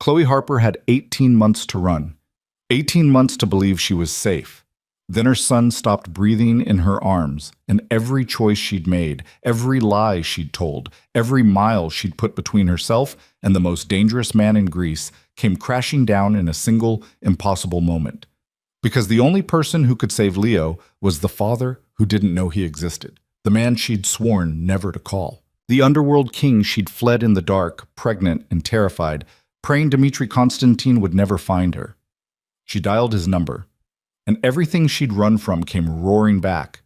Chloe Harper had 18 months to run, 18 months to believe she was safe. Then her son stopped breathing in her arms, and every choice she'd made, every lie she'd told, every mile she'd put between herself and the most dangerous man in Greece came crashing down in a single, impossible moment. Because the only person who could save Leo was the father who didn't know he existed, the man she'd sworn never to call. The underworld king she'd fled in the dark, pregnant and terrified, praying Dmitri Constantine would never find her. She dialed his number, and everything she'd run from came roaring back.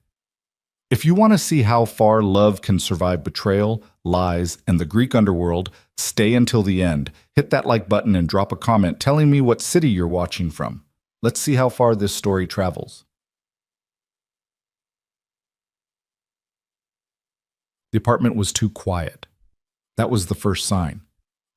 If you want to see how far love can survive betrayal, lies, and the Greek underworld, stay until the end. Hit that like button and drop a comment telling me what city you're watching from. Let's see how far this story travels. The apartment was too quiet. That was the first sign.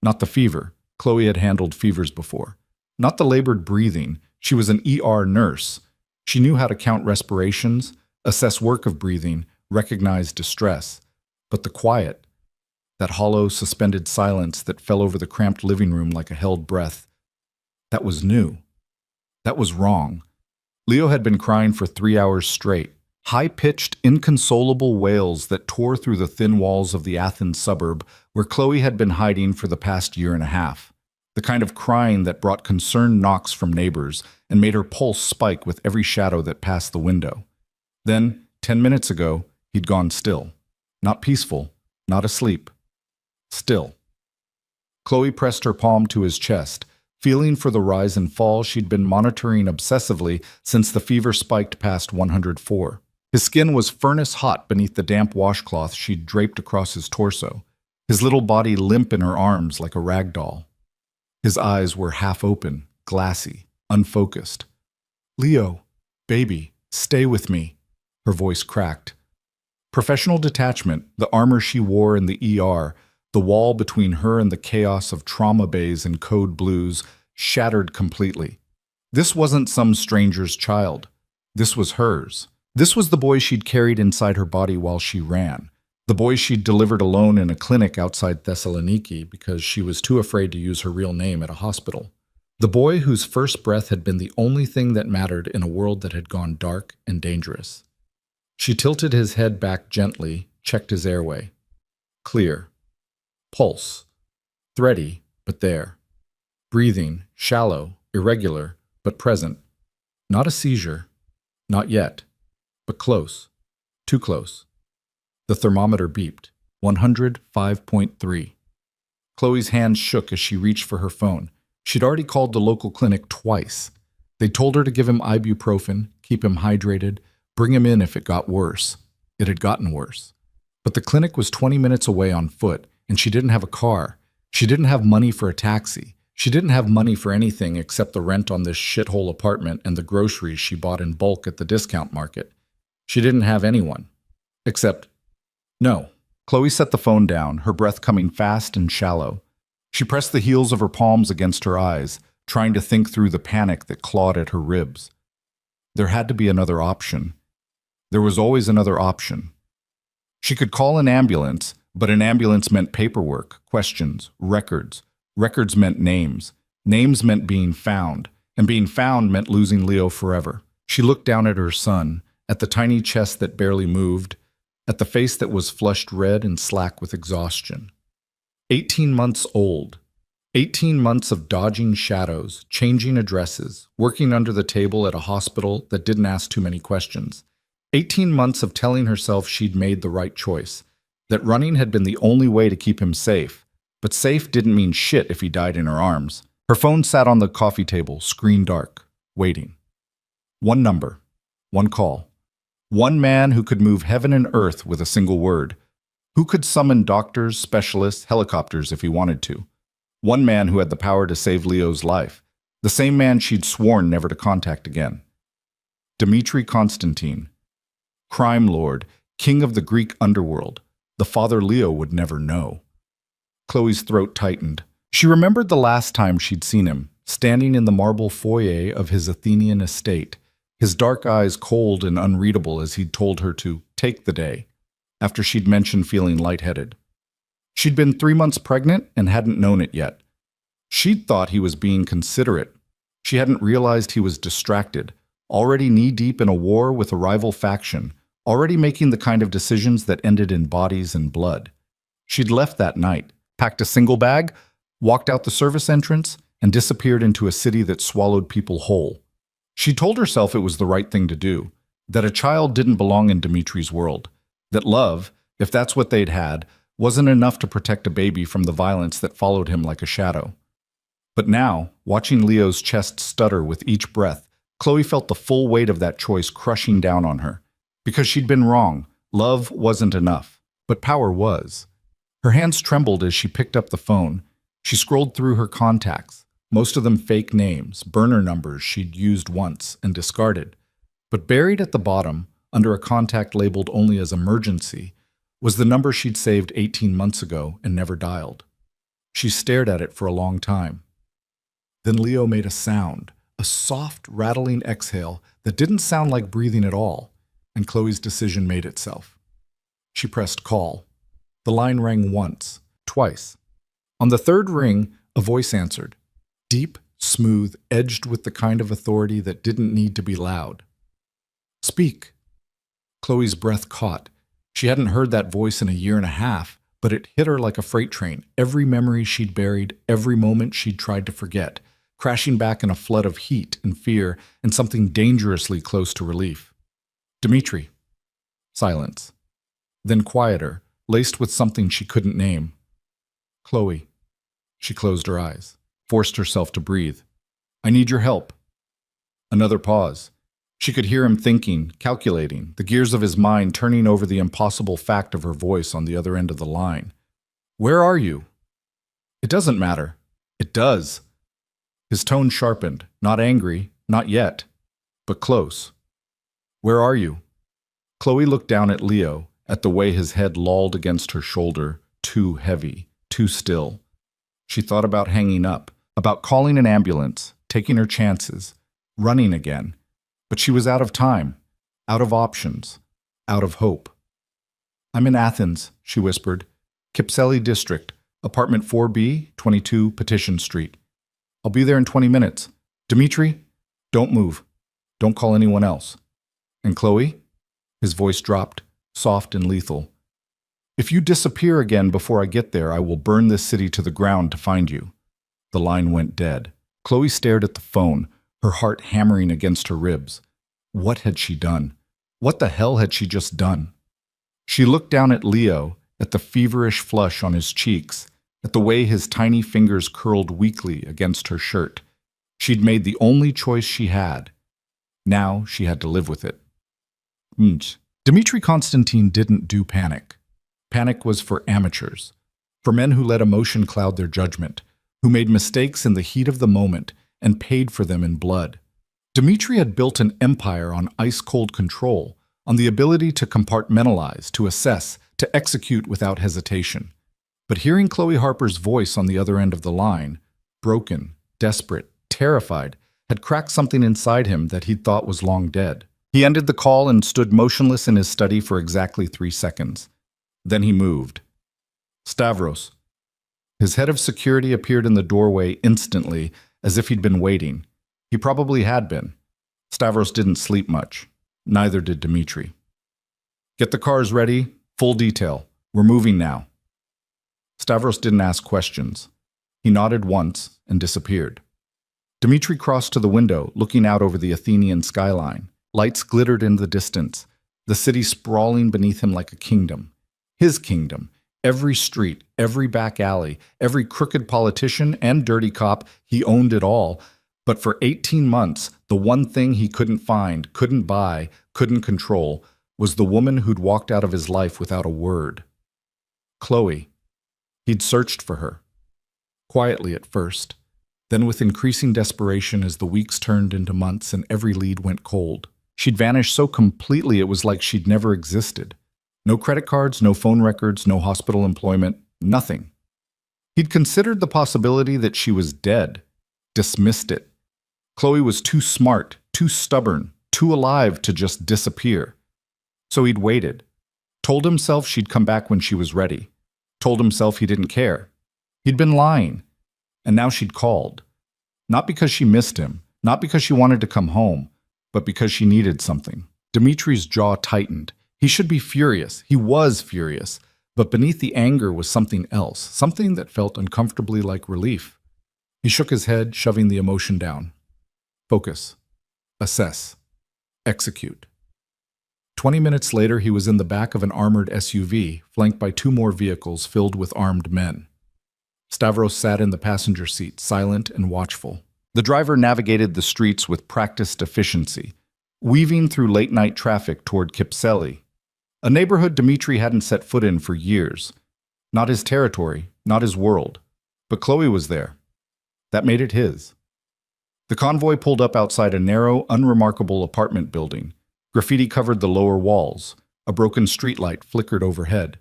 Not the fever. Chloe had handled fevers before. Not the labored breathing. She was an ER nurse. She knew how to count respirations, assess work of breathing, recognize distress. But the quiet, that hollow, suspended silence that fell over the cramped living room like a held breath, that was new. That was wrong. Leo had been crying for 3 hours straight, high-pitched, inconsolable wails that tore through the thin walls of the Athens suburb where Chloe had been hiding for the past year and a half. The kind of crying that brought concerned knocks from neighbors and made her pulse spike with every shadow that passed the window. Then, 10 minutes ago, he'd gone still. Not peaceful, not asleep. Still. Chloe pressed her palm to his chest, feeling for the rise and fall she'd been monitoring obsessively since the fever spiked past 104. His skin was furnace hot beneath the damp washcloth she'd draped across his torso, his little body limp in her arms like a rag doll. His eyes were half open, glassy, unfocused. "Leo, baby, stay with me," her voice cracked. Professional detachment, the armor she wore in the ER, the wall between her and the chaos of trauma bays and code blues, shattered completely. This wasn't some stranger's child. This was hers. This was the boy she'd carried inside her body while she ran. The boy she'd delivered alone in a clinic outside Thessaloniki because she was too afraid to use her real name at a hospital. The boy whose first breath had been the only thing that mattered in a world that had gone dark and dangerous. She tilted his head back gently, checked his airway. Clear. Pulse. Thready, but there. Breathing, shallow, irregular, but present. Not a seizure. Not yet. But close. Too close. The thermometer beeped. 105.3. Chloe's hands shook as she reached for her phone. She'd already called the local clinic twice. They told her to give him ibuprofen, keep him hydrated, bring him in if it got worse. It had gotten worse. But the clinic was 20 minutes away on foot, and she didn't have a car. She didn't have money for a taxi. She didn't have money for anything except the rent on this shithole apartment and the groceries she bought in bulk at the discount market. She didn't have anyone. Except, no. Chloe set the phone down, her breath coming fast and shallow. She pressed the heels of her palms against her eyes, trying to think through the panic that clawed at her ribs. There had to be another option. There was always another option. She could call an ambulance, but an ambulance meant paperwork, questions, records. Records meant names. Names meant being found, and being found meant losing Leo forever. She looked down at her son, at the tiny chest that barely moved, at the face that was flushed red and slack with exhaustion. 18 months old. 18 months of dodging shadows, changing addresses, working under the table at a hospital that didn't ask too many questions. 18 months of telling herself she'd made the right choice, that running had been the only way to keep him safe. But safe didn't mean shit if he died in her arms. Her phone sat on the coffee table, screen dark, waiting. One number, one call. One man who could move heaven and earth with a single word. Who could summon doctors, specialists, helicopters if he wanted to. One man who had the power to save Leo's life. The same man she'd sworn never to contact again. Dmitri Constantine. Crime lord, king of the Greek underworld. The father Leo would never know. Chloe's throat tightened. She remembered the last time she'd seen him, standing in the marble foyer of his Athenian estate, his dark eyes cold and unreadable as he'd told her to take the day, after she'd mentioned feeling lightheaded. She'd been 3 months pregnant and hadn't known it yet. She'd thought he was being considerate. She hadn't realized he was distracted, already knee-deep in a war with a rival faction, already making the kind of decisions that ended in bodies and blood. She'd left that night, packed a single bag, walked out the service entrance, and disappeared into a city that swallowed people whole. She told herself it was the right thing to do, that a child didn't belong in Dmitri's world, that love, if that's what they'd had, wasn't enough to protect a baby from the violence that followed him like a shadow. But now, watching Leo's chest stutter with each breath, Chloe felt the full weight of that choice crushing down on her. Because she'd been wrong, love wasn't enough, but power was. Her hands trembled as she picked up the phone. She scrolled through her contacts, most of them fake names, burner numbers she'd used once and discarded. But buried at the bottom, under a contact labeled only as emergency, was the number she'd saved 18 months ago and never dialed. She stared at it for a long time. Then Leo made a sound, a soft, rattling exhale that didn't sound like breathing at all, and Chloe's decision made itself. She pressed call. The line rang once, twice. On the third ring, a voice answered, deep, smooth, edged with the kind of authority that didn't need to be loud. Speak. Chloe's breath caught. She hadn't heard that voice in a year and a half, but it hit her like a freight train. Every memory she'd buried, every moment she'd tried to forget, crashing back in a flood of heat and fear and something dangerously close to relief. Dmitri. Silence. Then quieter, laced with something she couldn't name. Chloe. She closed her eyes, forced herself to breathe. I need your help. Another pause. She could hear him thinking, calculating, the gears of his mind turning over the impossible fact of her voice on the other end of the line. Where are you? It doesn't matter. It does. His tone sharpened, not angry, not yet, but close. Where are you? Chloe looked down at Leo, at the way his head lolled against her shoulder, too heavy, too still. She thought about hanging up, about calling an ambulance, taking her chances, running again. But she was out of time, out of options, out of hope. I'm in Athens, she whispered. Kypseli District, apartment 4B, 22 Petition Street. I'll be there in 20 minutes. Dmitri, don't move. Don't call anyone else. And Chloe? His voice dropped, soft and lethal. If you disappear again before I get there, I will burn this city to the ground to find you. The line went dead. Chloe stared at the phone, her heart hammering against her ribs. What had she done? What the hell had she just done? She looked down at Leo, at the feverish flush on his cheeks, at the way his tiny fingers curled weakly against her shirt. She'd made the only choice she had. Now she had to live with it. Dmitri Konstantin didn't do panic. Panic was for amateurs, for men who let emotion cloud their judgment, who made mistakes in the heat of the moment and paid for them in blood. Dmitri had built an empire on ice-cold control, on the ability to compartmentalize, to assess, to execute without hesitation. But hearing Chloe Harper's voice on the other end of the line, broken, desperate, terrified, had cracked something inside him that he'd thought was long dead. He ended the call and stood motionless in his study for exactly 3 seconds. Then he moved. Stavros. His head of security appeared in the doorway instantly, as if he'd been waiting. He probably had been. Stavros didn't sleep much. Neither did Dmitri. Get the cars ready. Full detail. We're moving now. Stavros didn't ask questions. He nodded once and disappeared. Dmitri crossed to the window, looking out over the Athenian skyline. Lights glittered in the distance, the city sprawling beneath him like a kingdom. His kingdom. Every street, every back alley, every crooked politician and dirty cop, he owned it all. But for 18 months, the one thing he couldn't find, couldn't buy, couldn't control, was the woman who'd walked out of his life without a word. Chloe. He'd searched for her. Quietly at first, then with increasing desperation as the weeks turned into months and every lead went cold. She'd vanished so completely it was like she'd never existed. No credit cards, no phone records, no hospital employment, nothing. He'd considered the possibility that she was dead, dismissed it. Chloe was too smart, too stubborn, too alive to just disappear. So he'd waited, told himself she'd come back when she was ready, told himself he didn't care. He'd been lying. and now she'd called. Not because she missed him, not because she wanted to come home, but because she needed something. Dmitri's jaw tightened. He should be furious. He was furious. But beneath the anger was something else, something that felt uncomfortably like relief. He shook his head, shoving the emotion down. Focus. Assess. Execute. 20 minutes later, he was in the back of an armored SUV, flanked by 2 more vehicles filled with armed men. Stavros sat in the passenger seat, silent and watchful. The driver navigated the streets with practiced efficiency, weaving through late-night traffic toward Kypseli, a neighborhood Dmitri hadn't set foot in for years. Not his territory, not his world. But Chloe was there. That made it his. The convoy pulled up outside a narrow, unremarkable apartment building. Graffiti covered the lower walls. A broken streetlight flickered overhead.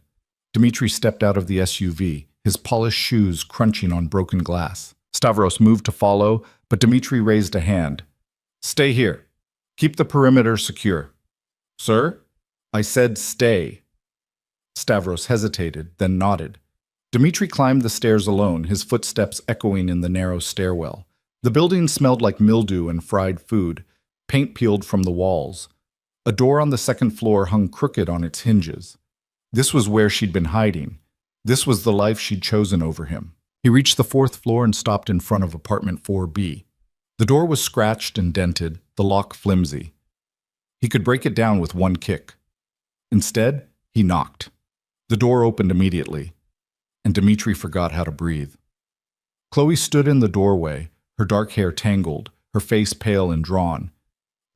Dmitri stepped out of the SUV, his polished shoes crunching on broken glass. Stavros moved to follow, but Dmitri raised a hand. "Stay here. Keep the perimeter secure." "Sir?" "I said stay." Stavros hesitated, then nodded. Dmitri climbed the stairs alone, his footsteps echoing in the narrow stairwell. The building smelled like mildew and fried food, paint peeled from the walls. A door on the second floor hung crooked on its hinges. This was where she'd been hiding. This was the life she'd chosen over him. He reached the 4th floor and stopped in front of apartment 4B. The door was scratched and dented, the lock flimsy. He could break it down with one kick. Instead, he knocked. The door opened immediately, and Dmitri forgot how to breathe. Chloe stood in the doorway, her dark hair tangled, her face pale and drawn.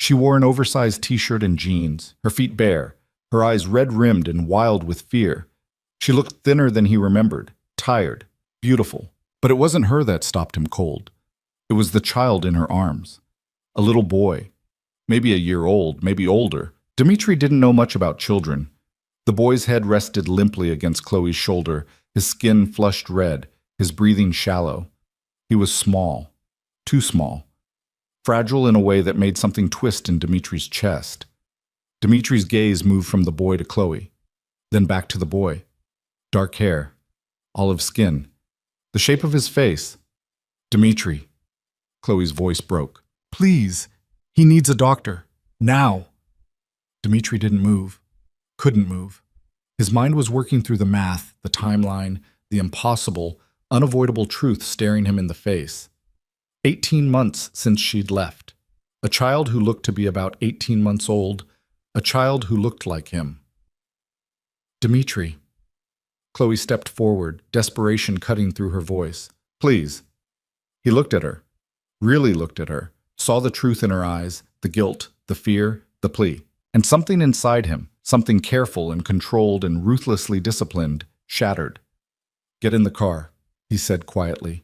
She wore an oversized t-shirt and jeans, her feet bare, her eyes red-rimmed and wild with fear. She looked thinner than he remembered, tired, beautiful. But it wasn't her that stopped him cold. It was the child in her arms. A little boy, maybe a year old, maybe older. Dmitri didn't know much about children. The boy's head rested limply against Chloe's shoulder, his skin flushed red, his breathing shallow. He was small, too small, fragile in a way that made something twist in Dmitri's chest. Dmitri's gaze moved from the boy to Chloe, then back to the boy. Dark hair, olive skin, the shape of his face. "Dmitri," Chloe's voice broke. "Please, he needs a doctor. Now." Dmitri didn't move, couldn't move. His mind was working through the math, the timeline, the impossible, unavoidable truth staring him in the face. 18 months since she'd left. A child who looked to be about 18 months old. A child who looked like him. "Dmitri." Chloe stepped forward, desperation cutting through her voice. "Please." He looked at her, really looked at her, saw the truth in her eyes, the guilt, the fear, the plea. And something inside him, something careful and controlled and ruthlessly disciplined, shattered. "Get in the car," he said quietly.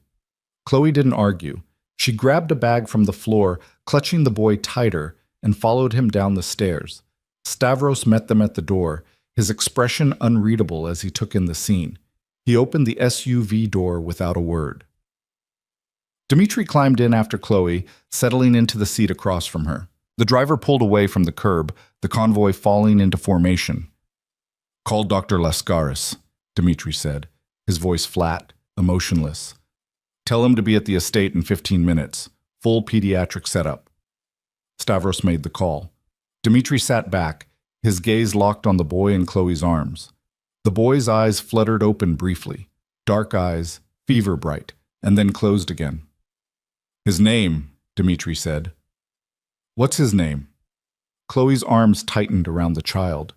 Chloe didn't argue. She grabbed a bag from the floor, clutching the boy tighter, and followed him down the stairs. Stavros met them at the door, his expression unreadable as he took in the scene. He opened the SUV door without a word. Dmitri climbed in after Chloe, settling into the seat across from her. The driver pulled away from the curb, the convoy falling into formation. "Call Dr. Lascaris," Dmitri said, his voice flat, emotionless. "Tell him to be at the estate in 15 minutes. Full pediatric setup." Stavros made the call. Dmitri sat back, his gaze locked on the boy in Chloe's arms. The boy's eyes fluttered open briefly, dark eyes, fever bright, and then closed again. "His name," Dmitri said. "What's his name?" Chloe's arms tightened around the child.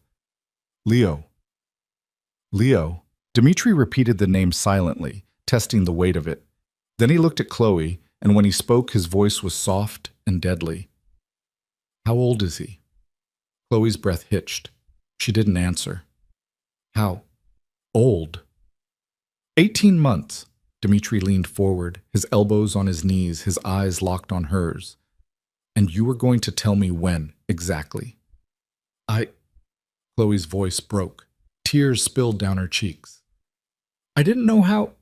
"Leo." "Leo." Dmitri repeated the name silently, testing the weight of it. Then he looked at Chloe, and when he spoke, his voice was soft and deadly. "How old is he?" Chloe's breath hitched. She didn't answer. "How old?" 18 months. Dmitri leaned forward, his elbows on his knees, his eyes locked on hers. "And you were going to tell me when, exactly." Chloe's voice broke. Tears spilled down her cheeks. "I didn't know how."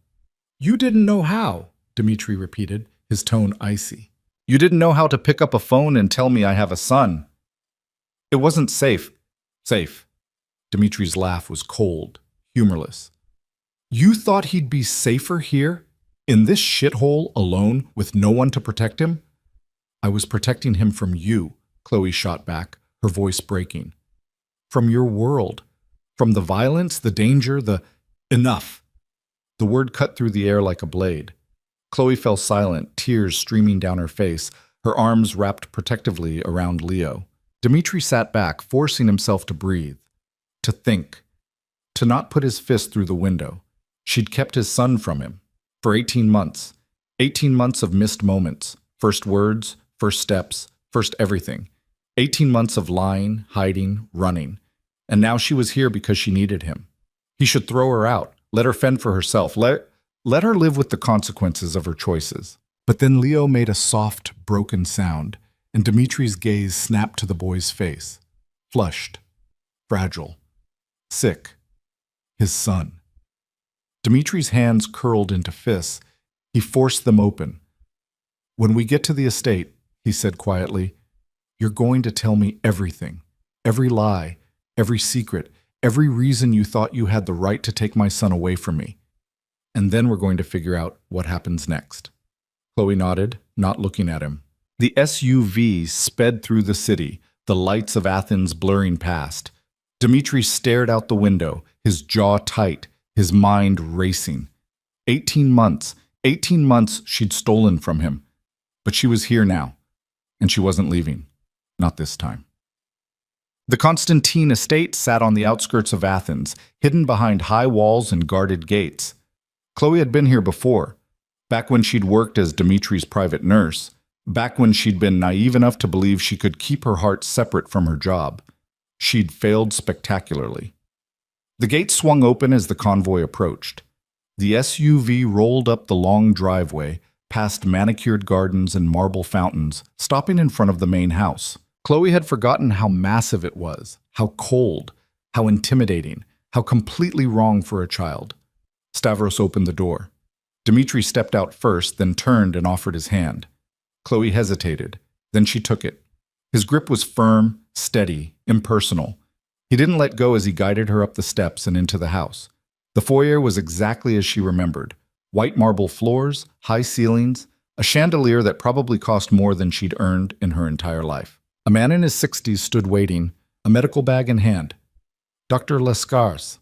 "You didn't know how," Dmitri repeated, his tone icy. "You didn't know how to pick up a phone and tell me I have a son. It wasn't safe." "Safe." Dmitri's laugh was cold, humorless. "You thought he'd be safer here?" In this shithole, alone, with no one to protect him? I was protecting him from you, Chloe shot back, her voice breaking. From your world. From the violence, the danger, the… Enough! The word cut through the air like a blade. Chloe fell silent, tears streaming down her face, her arms wrapped protectively around Leo. Dmitri sat back, forcing himself to breathe, to think, to not put his fist through the window. She'd kept his son from him for 18 months. 18 months of missed moments, first words, first steps, first everything. 18 months of lying, hiding, running. And now she was here because she needed him. He should throw her out, let her fend for herself, let her live with the consequences of her choices. But then Leo made a soft, broken sound, and Dmitri's gaze snapped to the boy's face. Flushed, fragile, sick. His son. Dmitri's hands curled into fists. He forced them open. When we get to the estate, he said quietly, you're going to tell me everything. Every lie, every secret, every reason you thought you had the right to take my son away from me. And then we're going to figure out what happens next. Chloe nodded, not looking at him. The SUV sped through the city, the lights of Athens blurring past. Dmitri stared out the window, his jaw tight, his mind racing. 18 months she'd stolen from him. But she was here now, and she wasn't leaving. Not this time. The Constantine estate sat on the outskirts of Athens, hidden behind high walls and guarded gates. Chloe had been here before, back when she'd worked as Dmitri's private nurse, back when she'd been naive enough to believe she could keep her heart separate from her job. She'd failed spectacularly. The gate swung open as the convoy approached. The SUV rolled up the long driveway, past manicured gardens and marble fountains, stopping in front of the main house. Chloe had forgotten how massive it was, how cold, how intimidating, how completely wrong for a child. Stavros opened the door. Dmitri stepped out first, then turned and offered his hand. Chloe hesitated. Then she took it. His grip was firm, steady, impersonal. He didn't let go as he guided her up the steps and into the house. The foyer was exactly as she remembered. White marble floors, high ceilings, a chandelier that probably cost more than she'd earned in her entire life. A man in his 60s stood waiting, a medical bag in hand. Dr. Lascars.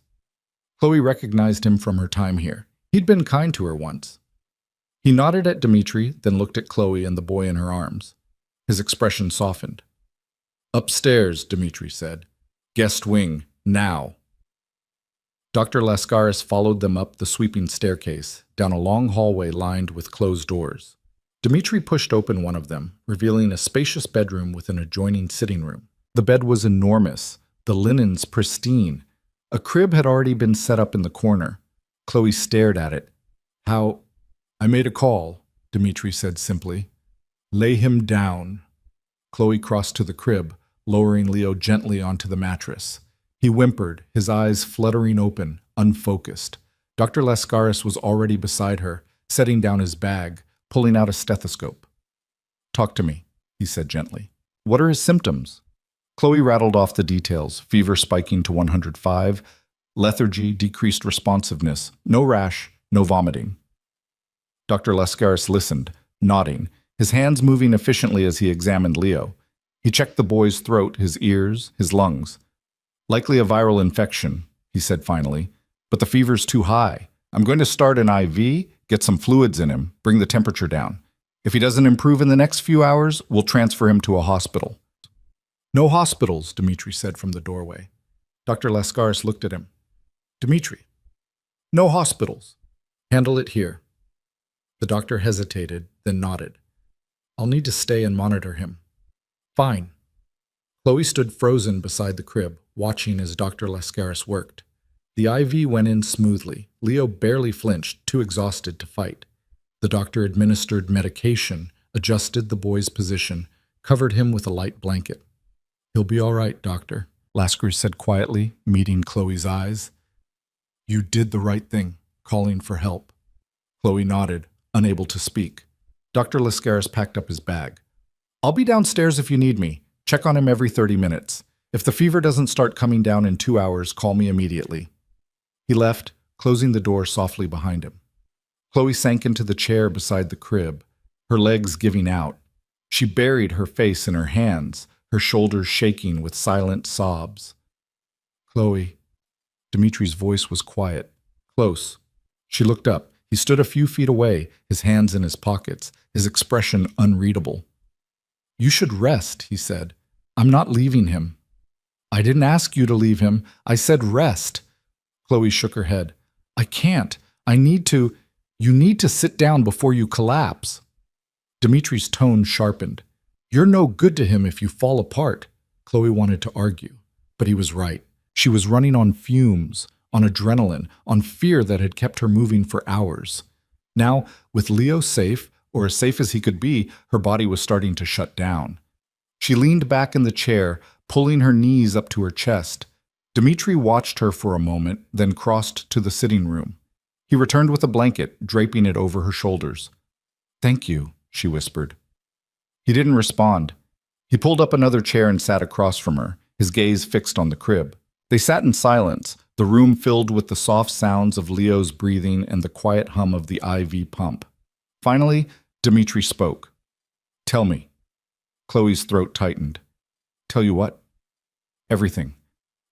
Chloe recognized him from her time here. He'd been kind to her once. He nodded at Dmitri, then looked at Chloe and the boy in her arms. His expression softened. Upstairs, Dmitri said. Guest wing, now. Dr. Lascaris followed them up the sweeping staircase, down a long hallway lined with closed doors. Dmitri pushed open one of them, revealing a spacious bedroom with an adjoining sitting room. The bed was enormous, the linens pristine. A crib had already been set up in the corner. Chloe stared at it. How… I made a call, Dmitri said simply. Lay him down. Chloe crossed to the crib, lowering Leo gently onto the mattress. He whimpered, his eyes fluttering open, unfocused. Dr. Lascaris was already beside her, setting down his bag, pulling out a stethoscope. Talk to me, he said gently. What are his symptoms? Chloe rattled off the details, fever spiking to 105, lethargy, decreased responsiveness, no rash, no vomiting. Dr. Lascaris listened, nodding, his hands moving efficiently as he examined Leo. He checked the boy's throat, his ears, his lungs. Likely a viral infection, he said finally, but the fever's too high. I'm going to start an IV, get some fluids in him, bring the temperature down. If he doesn't improve in the next few hours, we'll transfer him to a hospital. No hospitals, Dmitri said from the doorway. Dr. Lascaris looked at him. Dmitri, no hospitals. Handle it here. The doctor hesitated, then nodded. I'll need to stay and monitor him. Fine. Chloe stood frozen beside the crib, watching as Dr. Lascaris worked. The IV went in smoothly. Leo barely flinched, too exhausted to fight. The doctor administered medication, adjusted the boy's position, covered him with a light blanket. He'll be all right, doctor, Lascaris said quietly, meeting Chloe's eyes. You did the right thing, calling for help. Chloe nodded, unable to speak. Dr. Lascaris packed up his bag. I'll be downstairs if you need me. Check on him every 30 minutes. If the fever doesn't start coming down in 2 hours, call me immediately. He left, closing the door softly behind him. Chloe sank into the chair beside the crib, her legs giving out. She buried her face in her hands, her shoulders shaking with silent sobs. Chloe. Dmitri's voice was quiet, close. She looked up. He stood a few feet away, his hands in his pockets, his expression unreadable. You should rest, he said. I'm not leaving him. I didn't ask you to leave him. I said rest. Chloe shook her head. I can't. I need to. You need to sit down before you collapse. Dmitri's tone sharpened. You're no good to him if you fall apart. Chloe wanted to argue, but he was right. She was running on fumes, on adrenaline, on fear that had kept her moving for hours. Now, with Leo safe, or as safe as he could be, her body was starting to shut down. She leaned back in the chair, pulling her knees up to her chest. Dmitri watched her for a moment, then crossed to the sitting room. He returned with a blanket, draping it over her shoulders. Thank you, she whispered. He didn't respond. He pulled up another chair and sat across from her, his gaze fixed on the crib. They sat in silence, the room filled with the soft sounds of Leo's breathing and the quiet hum of the IV pump. Finally, Dmitri spoke. Tell me. Chloe's throat tightened. Tell you what? Everything.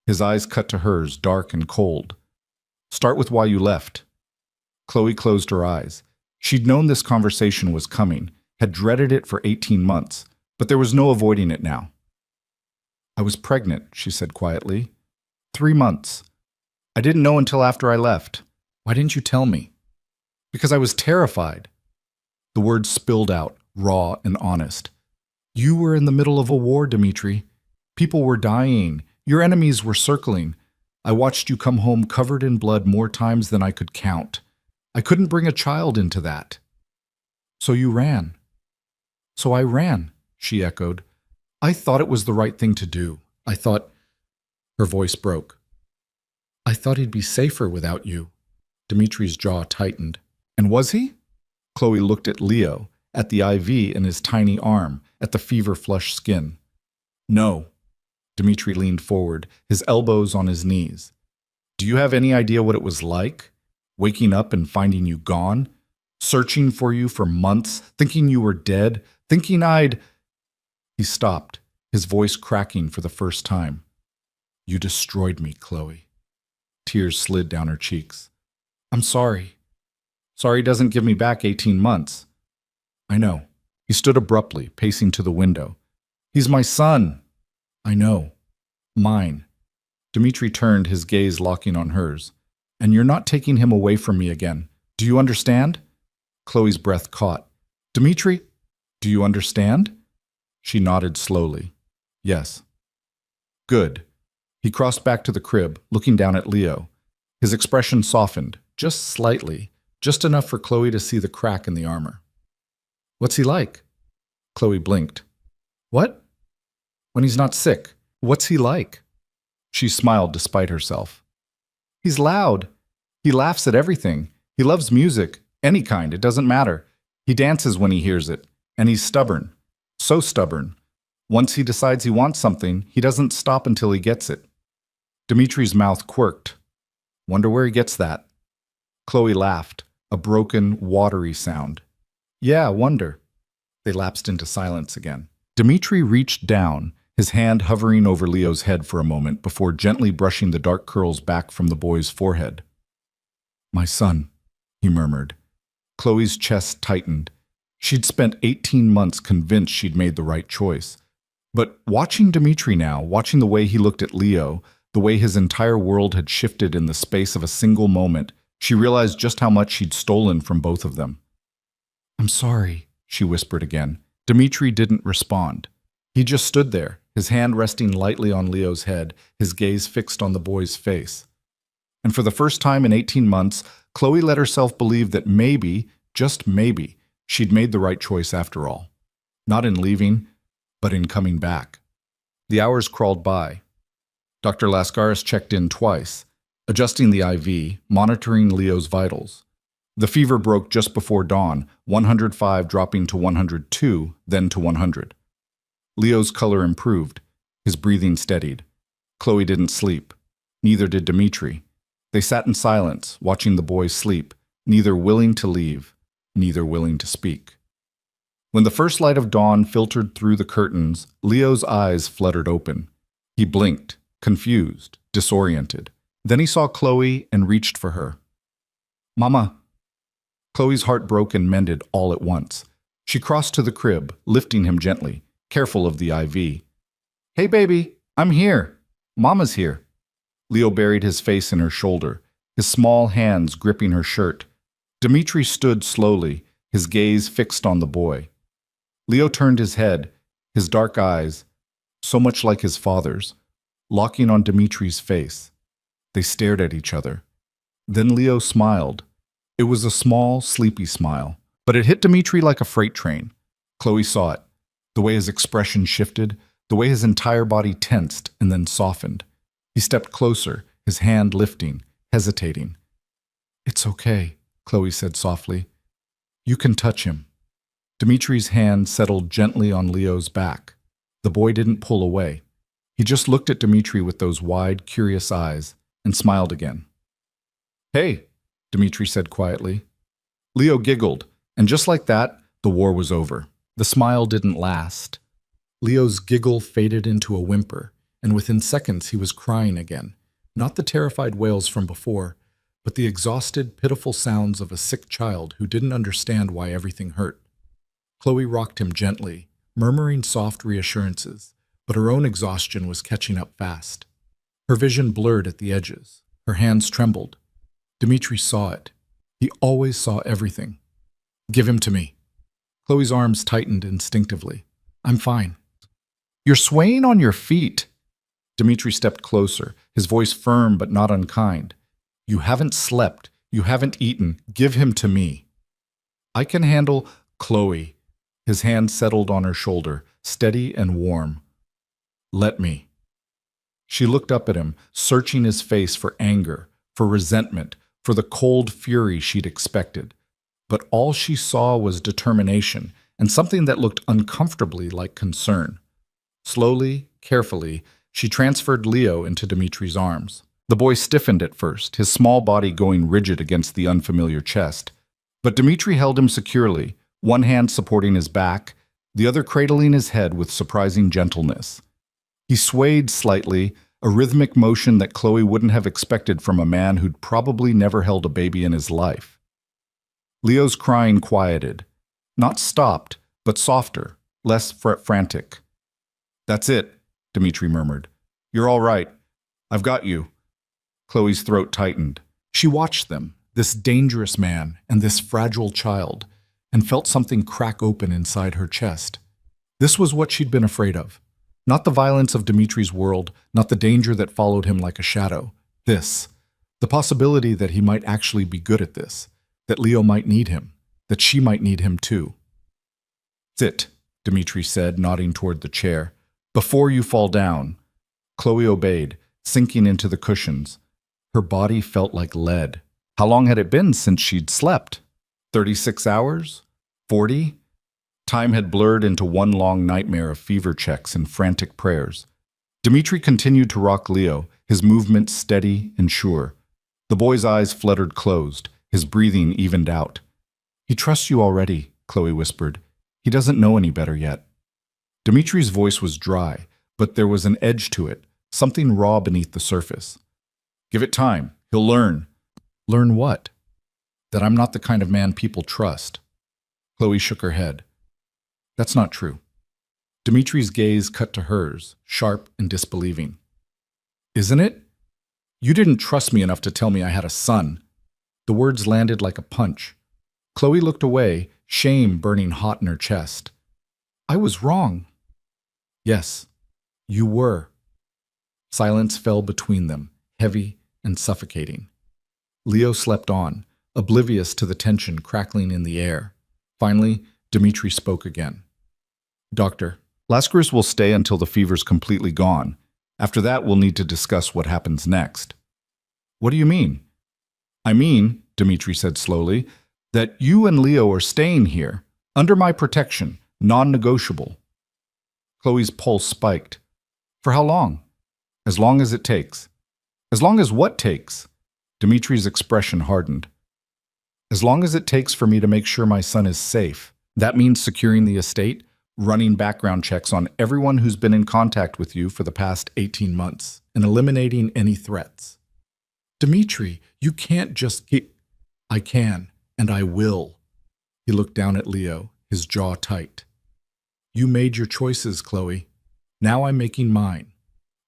His eyes cut to hers, dark and cold. Start with why you left. Chloe closed her eyes. She'd known this conversation was coming, had dreaded it for 18 months, but there was no avoiding it now. I was pregnant, she said quietly. 3 months. I didn't know until after I left. Why didn't you tell me? Because I was terrified. The words spilled out, raw and honest. You were in the middle of a war, Dmitri. People were dying. Your enemies were circling. I watched you come home covered in blood more times than I could count. I couldn't bring a child into that. So you ran. So I ran, she echoed. I thought it was the right thing to do. I thought... Her voice broke. I thought he'd be safer without you. Dmitri's jaw tightened. And was he? Chloe looked at Leo, at the IV in his tiny arm, at the fever-flushed skin. No. Dmitri leaned forward, his elbows on his knees. Do you have any idea what it was like? Waking up and finding you gone? Searching for you for months, thinking you were dead, thinking I'd... He stopped, his voice cracking for the first time. You destroyed me, Chloe. Tears slid down her cheeks. I'm sorry. Sorry doesn't give me back 18 months. I know. He stood abruptly, pacing to the window. He's my son. I know. Mine. Dmitri turned, his gaze locking on hers. And you're not taking him away from me again. Do you understand? Chloe's breath caught. Dmitri, do you understand? She nodded slowly. Yes. Good. He crossed back to the crib, looking down at Leo. His expression softened, just slightly, just enough for Chloe to see the crack in the armor. What's he like? Chloe blinked. What? When he's not sick, what's he like? She smiled despite herself. He's loud. He laughs at everything. He loves music, any kind, it doesn't matter. He dances when he hears it, and he's stubborn. So stubborn. Once he decides he wants something, he doesn't stop until he gets it. Dmitri's mouth quirked. Wonder where he gets that. Chloe laughed, a broken, watery sound. Yeah, wonder. They lapsed into silence again. Dmitri reached down, his hand hovering over Leo's head for a moment before gently brushing the dark curls back from the boy's forehead. My son, he murmured. Chloe's chest tightened. She'd spent 18 months convinced she'd made the right choice. But watching Dmitri now, watching the way he looked at Leo, the way his entire world had shifted in the space of a single moment, she realized just how much she'd stolen from both of them. I'm sorry, she whispered again. Dmitri didn't respond. He just stood there, his hand resting lightly on Leo's head, his gaze fixed on the boy's face. And for the first time in 18 months, Chloe let herself believe that maybe, just maybe, she'd made the right choice after all. Not in leaving, but in coming back. The hours crawled by. Dr. Lascaris checked in twice, adjusting the IV, monitoring Leo's vitals. The fever broke just before dawn, 105 dropping to 102, then to 100. Leo's color improved, his breathing steadied. Chloe didn't sleep. Neither did Dmitri. They sat in silence, watching the boy sleep, neither willing to leave, neither willing to speak. When the first light of dawn filtered through the curtains, Leo's eyes fluttered open. He blinked, confused, disoriented. Then he saw Chloe and reached for her. "Mama." Chloe's heart broke and mended all at once. She crossed to the crib, lifting him gently, careful of the IV. "Hey, baby, I'm here. Mama's here." Leo buried his face in her shoulder, his small hands gripping her shirt. Dmitri stood slowly, his gaze fixed on the boy. Leo turned his head, his dark eyes, so much like his father's, locking on Dmitri's face. They stared at each other. Then Leo smiled. It was a small, sleepy smile, but it hit Dmitri like a freight train. Chloe saw it, the way his expression shifted, the way his entire body tensed and then softened. He stepped closer, his hand lifting, hesitating. "It's okay," Chloe said softly. "You can touch him." Dmitri's hand settled gently on Leo's back. The boy didn't pull away. He just looked at Dmitri with those wide, curious eyes and smiled again. "Hey," Dmitri said quietly. Leo giggled, and just like that, the war was over. The smile didn't last. Leo's giggle faded into a whimper, and within seconds he was crying again. Not the terrified wails from before, but the exhausted, pitiful sounds of a sick child who didn't understand why everything hurt. Chloe rocked him gently, murmuring soft reassurances, but her own exhaustion was catching up fast. Her vision blurred at the edges. Her hands trembled. Dmitri saw it. He always saw everything. "Give him to me." Chloe's arms tightened instinctively. "I'm fine." "You're swaying on your feet." Dmitri stepped closer, his voice firm but not unkind. "You haven't slept. You haven't eaten. Give him to me." "I can handle Chloe." His hand settled on her shoulder, steady and warm. "Let me." She looked up at him, searching his face for anger, for resentment, for the cold fury she'd expected. But all she saw was determination and something that looked uncomfortably like concern. Slowly, carefully, she transferred Leo into Dmitri's arms. The boy stiffened at first, his small body going rigid against the unfamiliar chest. But Dmitri held him securely, one hand supporting his back, the other cradling his head with surprising gentleness. He swayed slightly, a rhythmic motion that Chloe wouldn't have expected from a man who'd probably never held a baby in his life. Leo's crying quieted. Not stopped, but softer, less frantic. "That's it," Dmitri murmured. "You're all right. I've got you." Chloe's throat tightened. She watched them, this dangerous man and this fragile child, and felt something crack open inside her chest. This was what she'd been afraid of. Not the violence of Dmitri's world, not the danger that followed him like a shadow. This, the possibility that he might actually be good at this, that Leo might need him, that she might need him too. "Sit," Dmitri said, nodding toward the chair. "Before you fall down." Chloe obeyed, sinking into the cushions. Her body felt like lead. How long had it been since she'd slept? 36 hours? 40? Time had blurred into one long nightmare of fever checks and frantic prayers. Dmitri continued to rock Leo, his movements steady and sure. The boy's eyes fluttered closed, his breathing evened out. "He trusts you already," Chloe whispered. "He doesn't know any better yet." Dmitri's voice was dry, but there was an edge to it, something raw beneath the surface. "Give it time. He'll learn." "Learn what?" "That I'm not the kind of man people trust." Chloe shook her head. "That's not true." Dmitri's gaze cut to hers, sharp and disbelieving. "Isn't it? You didn't trust me enough to tell me I had a son." The words landed like a punch. Chloe looked away, shame burning hot in her chest. "I was wrong." "Yes, you were." Silence fell between them, heavy and suffocating. Leo slept on, oblivious to the tension crackling in the air. Finally, Dmitri spoke again. "Doctor, Lascaris will stay until the fever's completely gone. After that, we'll need to discuss what happens next." "What do you mean?" "I mean," Dmitri said slowly, "that you and Leo are staying here, under my protection, non-negotiable." Chloe's pulse spiked. "For how long?" "As long as it takes." "As long as what takes?" Dmitri's expression hardened. As long as it takes for me to make sure my son is safe. That means securing the estate, running background checks on everyone who's been in contact with you for the past 18 months, and eliminating any threats. Dmitri, you can't just keep... I can, and I will. He looked down at Leo, his jaw tight. You made your choices, Chloe. Now I'm making mine.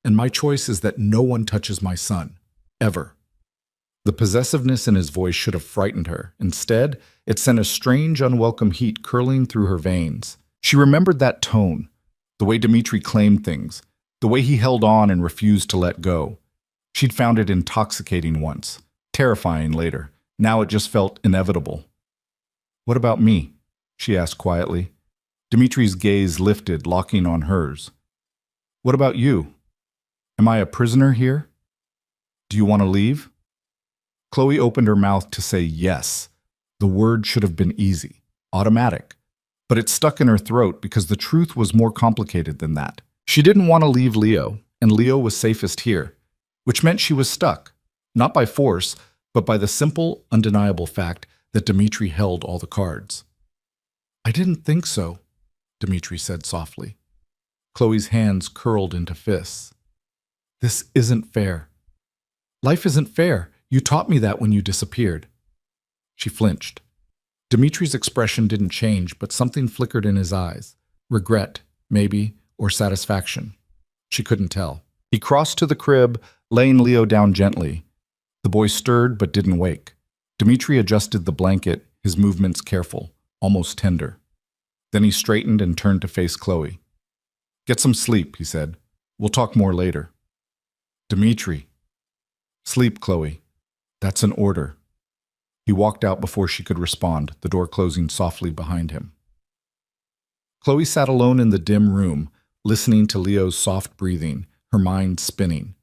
And my choice is that no one touches my son. Ever. The possessiveness in his voice should have frightened her. Instead, it sent a strange, unwelcome heat curling through her veins. She remembered that tone, the way Dmitri claimed things, the way he held on and refused to let go. She'd found it intoxicating once, terrifying later. Now it just felt inevitable. What about me? She asked quietly. Dmitri's gaze lifted, locking on hers. What about you? Am I a prisoner here? Do you want to leave? Chloe opened her mouth to say yes. The word should have been easy, automatic. But it stuck in her throat because the truth was more complicated than that. She didn't want to leave Leo, and Leo was safest here, which meant she was stuck, not by force, but by the simple, undeniable fact that Dmitri held all the cards. I didn't think so, Dmitri said softly. Chloe's hands curled into fists. This isn't fair. Life isn't fair. You taught me that when you disappeared. She flinched. Dmitri's expression didn't change, but something flickered in his eyes. Regret, maybe, or satisfaction. She couldn't tell. He crossed to the crib, laying Leo down gently. The boy stirred but didn't wake. Dmitri adjusted the blanket, his movements careful, almost tender. Then he straightened and turned to face Chloe. Get some sleep, he said. We'll talk more later. Dmitri. Sleep, Chloe. That's an order. He walked out before she could respond, the door closing softly behind him. Chloe sat alone in the dim room, listening to Leo's soft breathing, her mind spinning.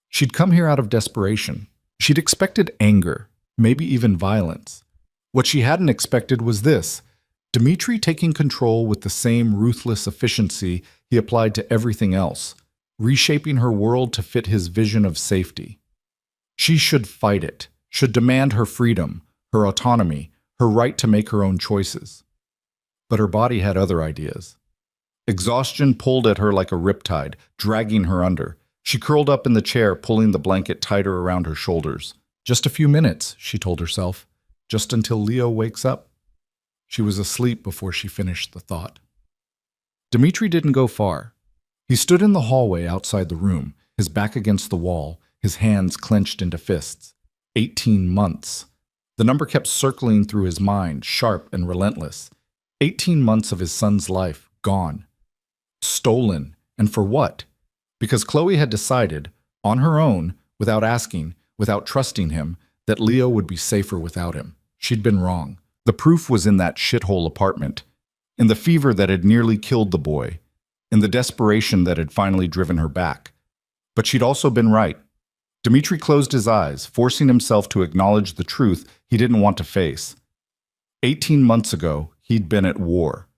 She'd come here out of desperation. She'd expected anger, maybe even violence. What she hadn't expected was this: Dmitri taking control with the same ruthless efficiency he applied to everything else, reshaping her world to fit his vision of safety. She should fight it, should demand her freedom, her autonomy, her right to make her own choices. But her body had other ideas. Exhaustion pulled at her like a riptide, dragging her under. She curled up in the chair, pulling the blanket tighter around her shoulders. Just a few minutes, she told herself, just until Leo wakes up. She was asleep before she finished the thought. Dmitri didn't go far. He stood in the hallway outside the room, his back against the wall, his hands clenched into fists. 18 months. The number kept circling through his mind, sharp and relentless. 18 months of his son's life, gone. Stolen. And for what? Because Chloe had decided, on her own, without asking, without trusting him, that Leo would be safer without him. She'd been wrong. The proof was in that shithole apartment, in the fever that had nearly killed the boy, in the desperation that had finally driven her back. But she'd also been right. Dmitri closed his eyes, forcing himself to acknowledge the truth he didn't want to face. 18 months ago, he'd been at war.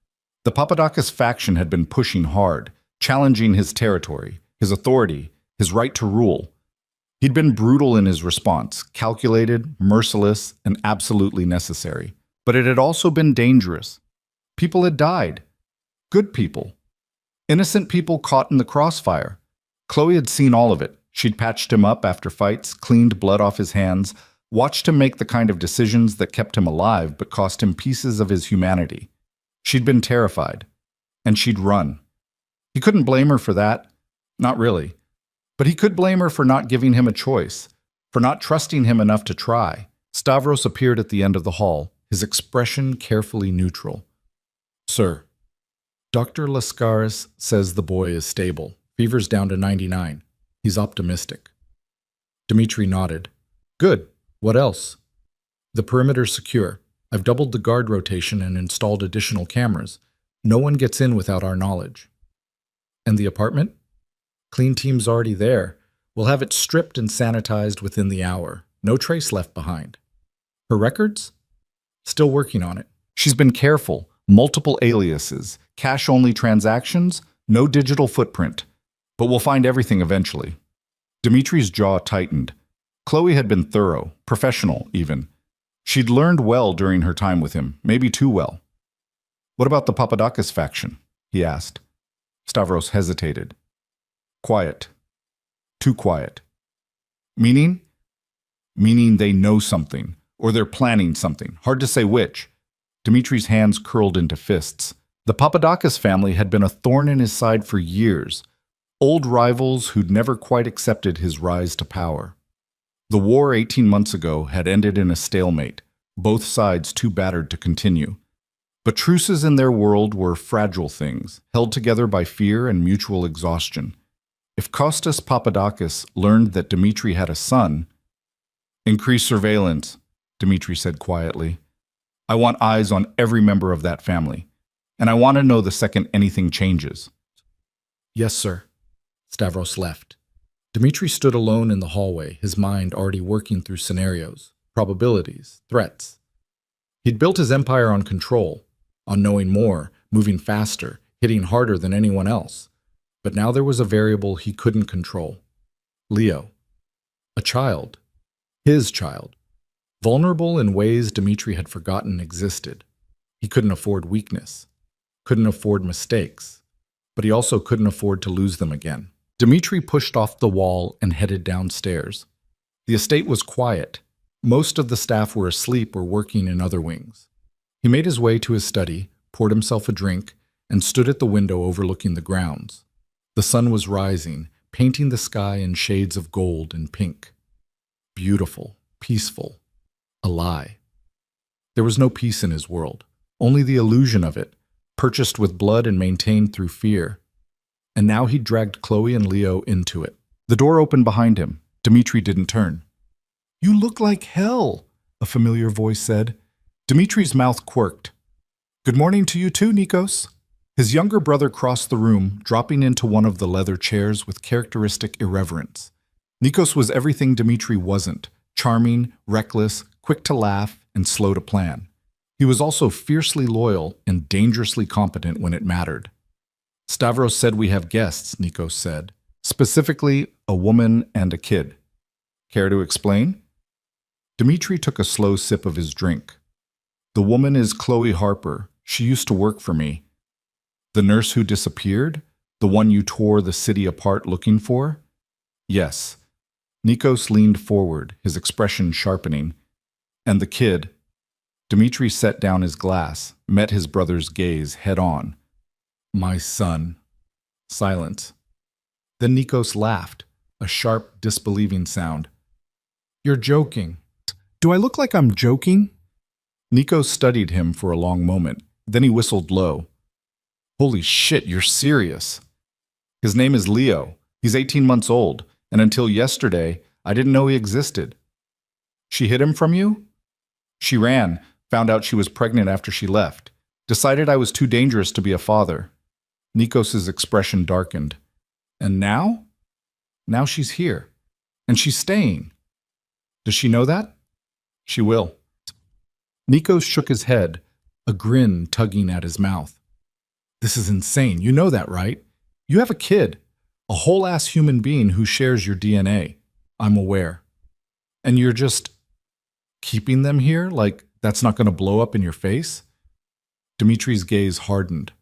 The Papadakis faction had been pushing hard, challenging his territory, his authority, his right to rule. He'd been brutal in his response, calculated, merciless, and absolutely necessary. But it had also been dangerous. People had died. Good people. Innocent people caught in the crossfire. Chloe had seen all of it. She'd patched him up after fights, cleaned blood off his hands, watched him make the kind of decisions that kept him alive but cost him pieces of his humanity. She'd been terrified. And she'd run. He couldn't blame her for that. Not really. But he could blame her for not giving him a choice, for not trusting him enough to try. Stavros appeared at the end of the hall, his expression carefully neutral. Sir, Dr. Lascaris says the boy is stable. Fever's down to 99. He's optimistic. Dmitri nodded. Good. What else? The perimeter's secure. I've doubled the guard rotation and installed additional cameras. No one gets in without our knowledge. And the apartment? Clean team's already there. We'll have it stripped and sanitized within the hour. No trace left behind. Her records? Still working on it. She's been careful. Multiple aliases, cash-only transactions, no digital footprint. But we'll find everything eventually. Dmitri's jaw tightened. Chloe had been thorough, professional even. She'd learned well during her time with him, maybe too well. What about the Papadakis faction? He asked. Stavros hesitated. Quiet. Too quiet. Meaning? Meaning they know something, or they're planning something. Hard to say which. Dmitri's hands curled into fists. The Papadakis family had been a thorn in his side for years, old rivals who'd never quite accepted his rise to power. The war 18 months ago had ended in a stalemate, both sides too battered to continue. But truces in their world were fragile things, held together by fear and mutual exhaustion. If Costas Papadakis learned that Dmitri had a son, "Increase surveillance," Dmitri said quietly. "I want eyes on every member of that family, and I want to know the second anything changes." Yes, sir. Stavros left. Dmitri stood alone in the hallway, his mind already working through scenarios, probabilities, threats. He'd built his empire on control, on knowing more, moving faster, hitting harder than anyone else. But now there was a variable he couldn't control. Leo. A child. His child. Vulnerable in ways Dmitri had forgotten existed. He couldn't afford weakness. Couldn't afford mistakes. But he also couldn't afford to lose them again. Dmitri pushed off the wall and headed downstairs. The estate was quiet. Most of the staff were asleep or working in other wings. He made his way to his study, poured himself a drink, and stood at the window overlooking the grounds. The sun was rising, painting the sky in shades of gold and pink. Beautiful, peaceful, a lie. There was no peace in his world, only the illusion of it, purchased with blood and maintained through fear. And now he dragged Chloe and Leo into it. The door opened behind him. Dmitri didn't turn. "You look like hell," a familiar voice said. Dmitri's mouth quirked. "Good morning to you too, Nikos." His younger brother crossed the room, dropping into one of the leather chairs with characteristic irreverence. Nikos was everything Dmitri wasn't: charming, reckless, quick to laugh, and slow to plan. He was also fiercely loyal and dangerously competent when it mattered. "Stavros said we have guests," Nikos said. "Specifically, a woman and a kid. Care to explain?" Dmitri took a slow sip of his drink. "The woman is Chloe Harper. She used to work for me." "The nurse who disappeared? The one you tore the city apart looking for?" "Yes." Nikos leaned forward, his expression sharpening. "And the kid?" Dmitri set down his glass, met his brother's gaze head on. "My son." Silence. Then Nikos laughed, a sharp, disbelieving sound. "You're joking." "Do I look like I'm joking?" Nikos studied him for a long moment. Then he whistled low. "Holy shit, you're serious." "His name is Leo. He's 18 months old, and until yesterday, I didn't know he existed." "She hid him from you?" "She ran, found out she was pregnant after she left. Decided I was too dangerous to be a father." Nikos's expression darkened. "And now?" "Now she's here. And she's staying." "Does she know that?" "She will." Nikos shook his head, a grin tugging at his mouth. "This is insane. You know that, right? You have a kid, a whole-ass human being who shares your DNA. I'm aware. And you're just keeping them here like that's not going to blow up in your face?" Dmitri's gaze hardened.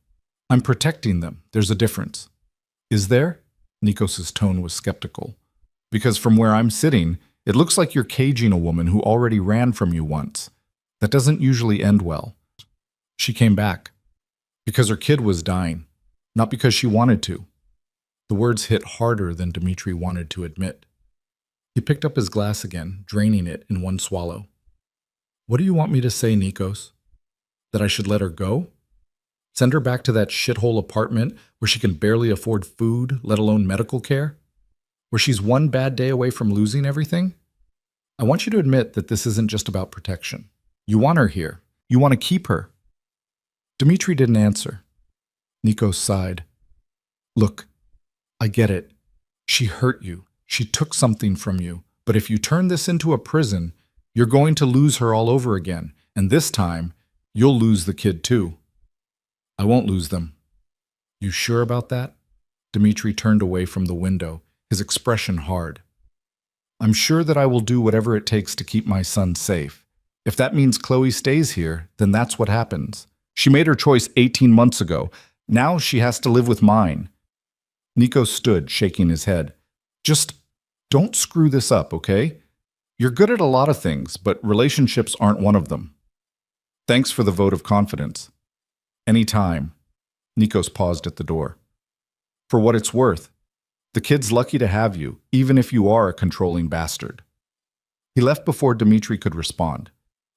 "I'm protecting them. There's a difference." "Is there?" Nikos's tone was skeptical. "Because from where I'm sitting, it looks like you're caging a woman who already ran from you once. That doesn't usually end well." "She came back. Because her kid was dying. Not because she wanted to." The words hit harder than Dmitri wanted to admit. He picked up his glass again, draining it in one swallow. "What do you want me to say, Nikos? That I should let her go? Send her back to that shithole apartment where she can barely afford food, let alone medical care? Where she's one bad day away from losing everything? I want you to admit that this isn't just about protection. You want her here. You want to keep her." Dmitri didn't answer. Nikos sighed. "Look, I get it. She hurt you. She took something from you. But if you turn this into a prison, you're going to lose her all over again. And this time, you'll lose the kid too." "I won't lose them." "You sure about that?" Dmitri turned away from the window, his expression hard. "I'm sure that I will do whatever it takes to keep my son safe. If that means Chloe stays here, then that's what happens. She made her choice 18 months ago. Now she has to live with mine. Nico stood, shaking his head. Just don't screw this up, okay? You're good at a lot of things, but relationships aren't one of them. Thanks for the vote of confidence. Anytime. Nikos paused at the door. For what it's worth, the kid's lucky to have you, even if you are a controlling bastard. He left before Dmitri could respond.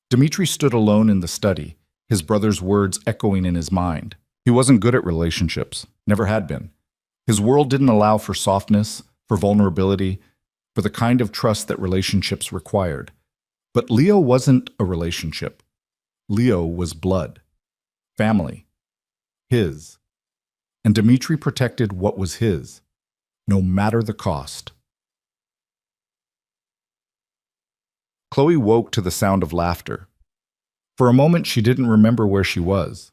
Dmitri stood alone in the study, his brother's words echoing in his mind. He wasn't good at relationships, never had been. His world didn't allow for softness, for vulnerability, for the kind of trust that relationships required. But Leo wasn't a relationship. Leo was blood, family, his. And Dmitri protected what was his, no matter the cost. Chloe woke to the sound of laughter. For a moment, she didn't remember where she was.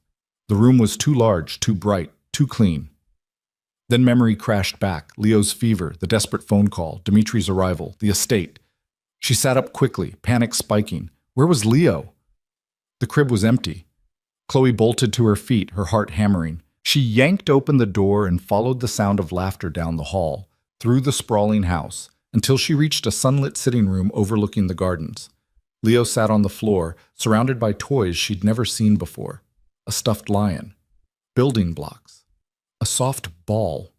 The room was too large, too bright, too clean. Then memory crashed back. Leo's fever, the desperate phone call, Dmitri's arrival, the estate. She sat up quickly, panic spiking. Where was Leo? The crib was empty. Chloe bolted to her feet, her heart hammering. She yanked open the door and followed the sound of laughter down the hall, through the sprawling house, until she reached a sunlit sitting room overlooking the gardens. Leo sat on the floor, surrounded by toys she'd never seen before. A stuffed lion, building blocks, a soft ball.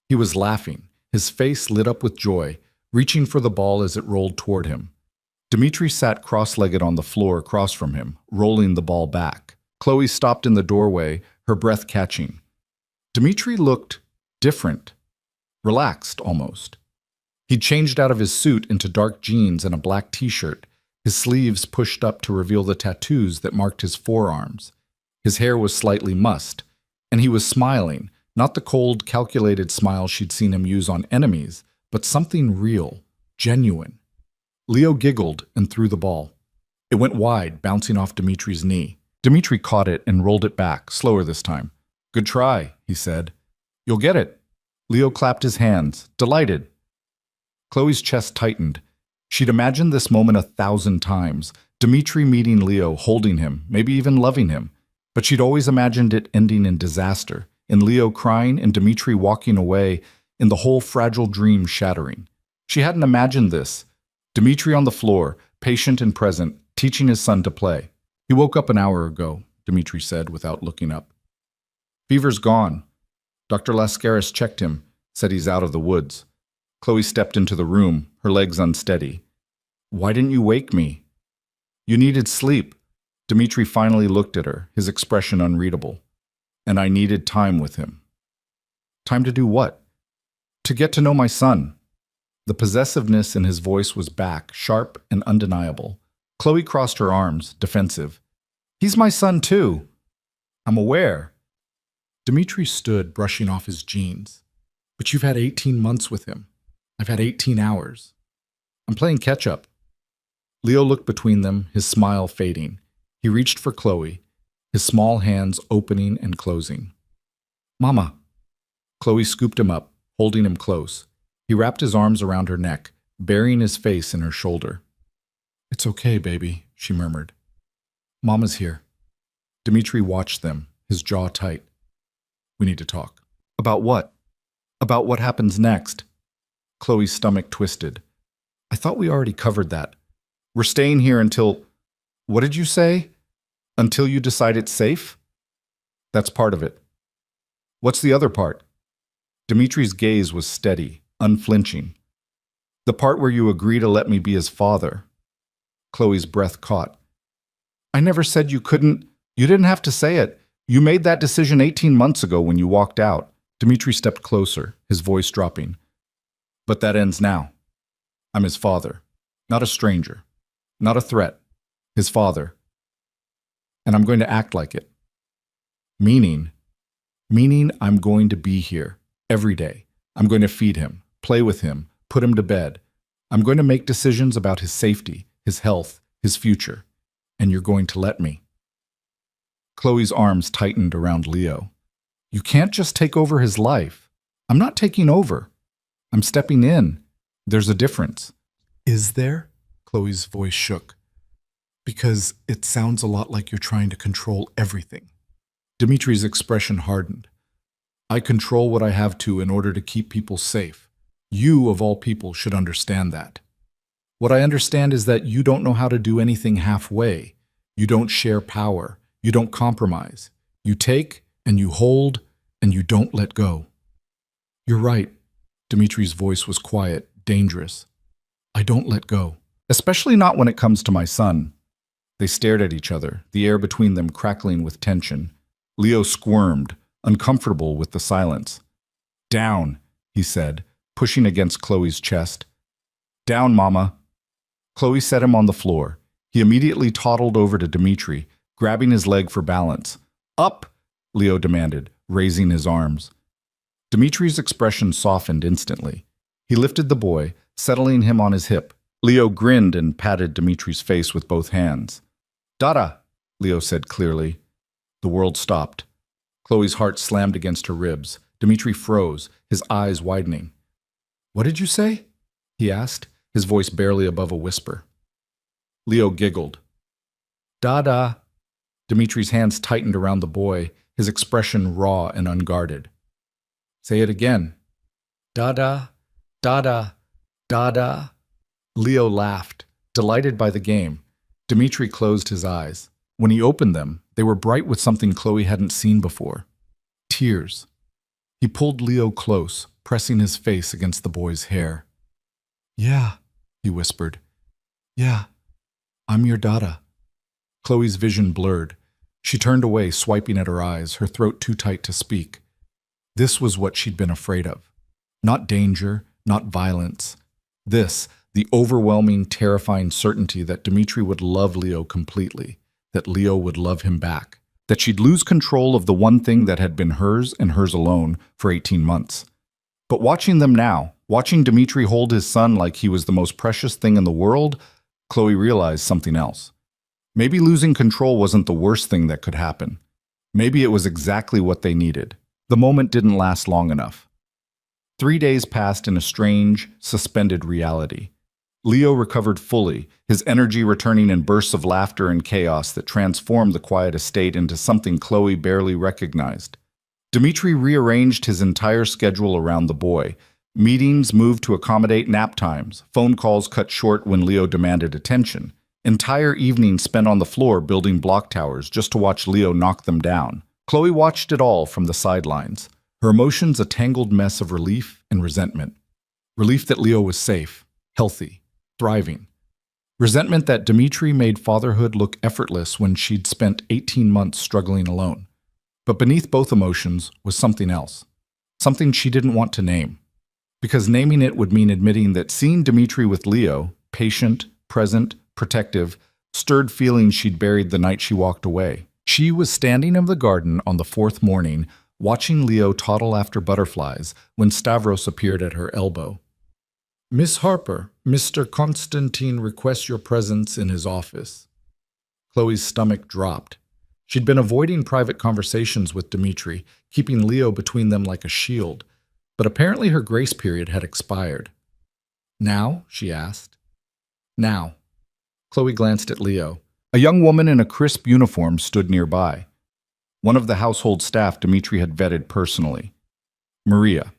He was laughing, his face lit up with joy, reaching for the ball as it rolled toward him. Dmitri sat cross-legged on the floor across from him, rolling the ball back. Chloe stopped in the doorway, her breath catching. Dmitri looked different, relaxed almost. He'd changed out of his suit into dark jeans and a black t-shirt, his sleeves pushed up to reveal the tattoos that marked his forearms. His hair was slightly mussed, and he was smiling, not the cold, calculated smile she'd seen him use on enemies, but something real, genuine. Leo giggled and threw the ball. It went wide, bouncing off Dmitri's knee. Dmitri caught it and rolled it back, slower this time. Good try, he said. You'll get it. Leo clapped his hands, delighted. Chloe's chest tightened. She'd imagined this moment 1,000 times, Dmitri meeting Leo, holding him, maybe even loving him. But she'd always imagined it ending in disaster, in Leo crying and Dmitri walking away, in the whole fragile dream shattering. She hadn't imagined this. Dmitri on the floor, patient and present, teaching his son to play. He woke up an hour ago, Dmitri said without looking up. Fever's gone. Dr. Lascaris checked him, said he's out of the woods. Chloe stepped into the room, her legs unsteady. Why didn't you wake me? You needed sleep. Dmitri finally looked at her, his expression unreadable. And I needed time with him. Time to do what? To get to know my son. The possessiveness in his voice was back, sharp and undeniable. Chloe crossed her arms, defensive. He's my son too. I'm aware. Dmitri stood, brushing off his jeans. But you've had 18 months with him. I've had 18 hours. I'm playing catch-up. Leo looked between them, his smile fading. He reached for Chloe, his small hands opening and closing. Mama. Chloe scooped him up, holding him close. He wrapped his arms around her neck, burying his face in her shoulder. It's okay, baby, she murmured. Mama's here. Dmitri watched them, his jaw tight. We need to talk. About what? About what happens next? Chloe's stomach twisted. I thought we already covered that. We're staying here until... What did you say? Until you decide it's safe? That's part of it. What's the other part? Dmitri's gaze was steady, unflinching. The part where you agree to let me be his father. Chloe's breath caught. I never said you couldn't. You didn't have to say it. You made that decision 18 months ago when you walked out. Dmitri stepped closer, his voice dropping. But that ends now. I'm his father, not a stranger, not a threat. His father. And I'm going to act like it. Meaning I'm going to be here every day. I'm going to feed him, play with him, put him to bed. I'm going to make decisions about his safety, his health, his future. And you're going to let me. Chloe's arms tightened around Leo. You can't just take over his life. I'm not taking over. I'm stepping in. There's a difference. Is there? Chloe's voice shook. Because it sounds a lot like you're trying to control everything. Dmitri's expression hardened. I control what I have to in order to keep people safe. You, of all people, should understand that. What I understand is that you don't know how to do anything halfway. You don't share power. You don't compromise. You take and you hold and you don't let go. You're right. Dmitri's voice was quiet, dangerous. I don't let go. Especially not when it comes to my son. They stared at each other, the air between them crackling with tension. Leo squirmed, uncomfortable with the silence. Down, he said, pushing against Chloe's chest. Down, Mama. Chloe set him on the floor. He immediately toddled over to Dmitri, grabbing his leg for balance. Up, Leo demanded, raising his arms. Dmitri's expression softened instantly. He lifted the boy, settling him on his hip. Leo grinned and patted Dmitri's face with both hands. Dada, Leo said clearly. The world stopped. Chloe's heart slammed against her ribs. Dmitri froze, his eyes widening. What did you say? He asked, his voice barely above a whisper. Leo giggled. Dada. Dmitri's hands tightened around the boy, his expression raw and unguarded. Say it again. Dada, dada, dada. Leo laughed, delighted by the game. Dmitri closed his eyes. When he opened them, they were bright with something Chloe hadn't seen before. Tears. He pulled Leo close, pressing his face against the boy's hair. Yeah, he whispered. Yeah, I'm your Dada. Chloe's vision blurred. She turned away, swiping at her eyes, her throat too tight to speak. This was what she'd been afraid of. Not danger, not violence. This, the overwhelming, terrifying certainty that Dmitri would love Leo completely, that Leo would love him back, that she'd lose control of the one thing that had been hers and hers alone for 18 months. But watching them now, watching Dmitri hold his son like he was the most precious thing in the world, Chloe realized something else. Maybe losing control wasn't the worst thing that could happen. Maybe it was exactly what they needed. The moment didn't last long enough. 3 days passed in a strange, suspended reality. Leo recovered fully, his energy returning in bursts of laughter and chaos that transformed the quiet estate into something Chloe barely recognized. Dmitri rearranged his entire schedule around the boy. Meetings moved to accommodate nap times, phone calls cut short when Leo demanded attention. Entire evenings spent on the floor building block towers just to watch Leo knock them down. Chloe watched it all from the sidelines, her emotions a tangled mess of relief and resentment. Relief that Leo was safe, healthy, thriving. Resentment that Dmitri made fatherhood look effortless when she'd spent 18 months struggling alone. But beneath both emotions was something else, something she didn't want to name. Because naming it would mean admitting that seeing Dmitri with Leo, patient, present, protective, stirred feelings she'd buried the night she walked away. She was standing in the garden on the 4th morning, watching Leo toddle after butterflies when Stavros appeared at her elbow. Miss Harper, Mr. Constantine requests your presence in his office. Chloe's stomach dropped. She'd been avoiding private conversations with Dmitri, keeping Leo between them like a shield. But apparently her grace period had expired. Now? She asked. Now. Chloe glanced at Leo. A young woman in a crisp uniform stood nearby. One of the household staff Dmitri had vetted personally. Maria.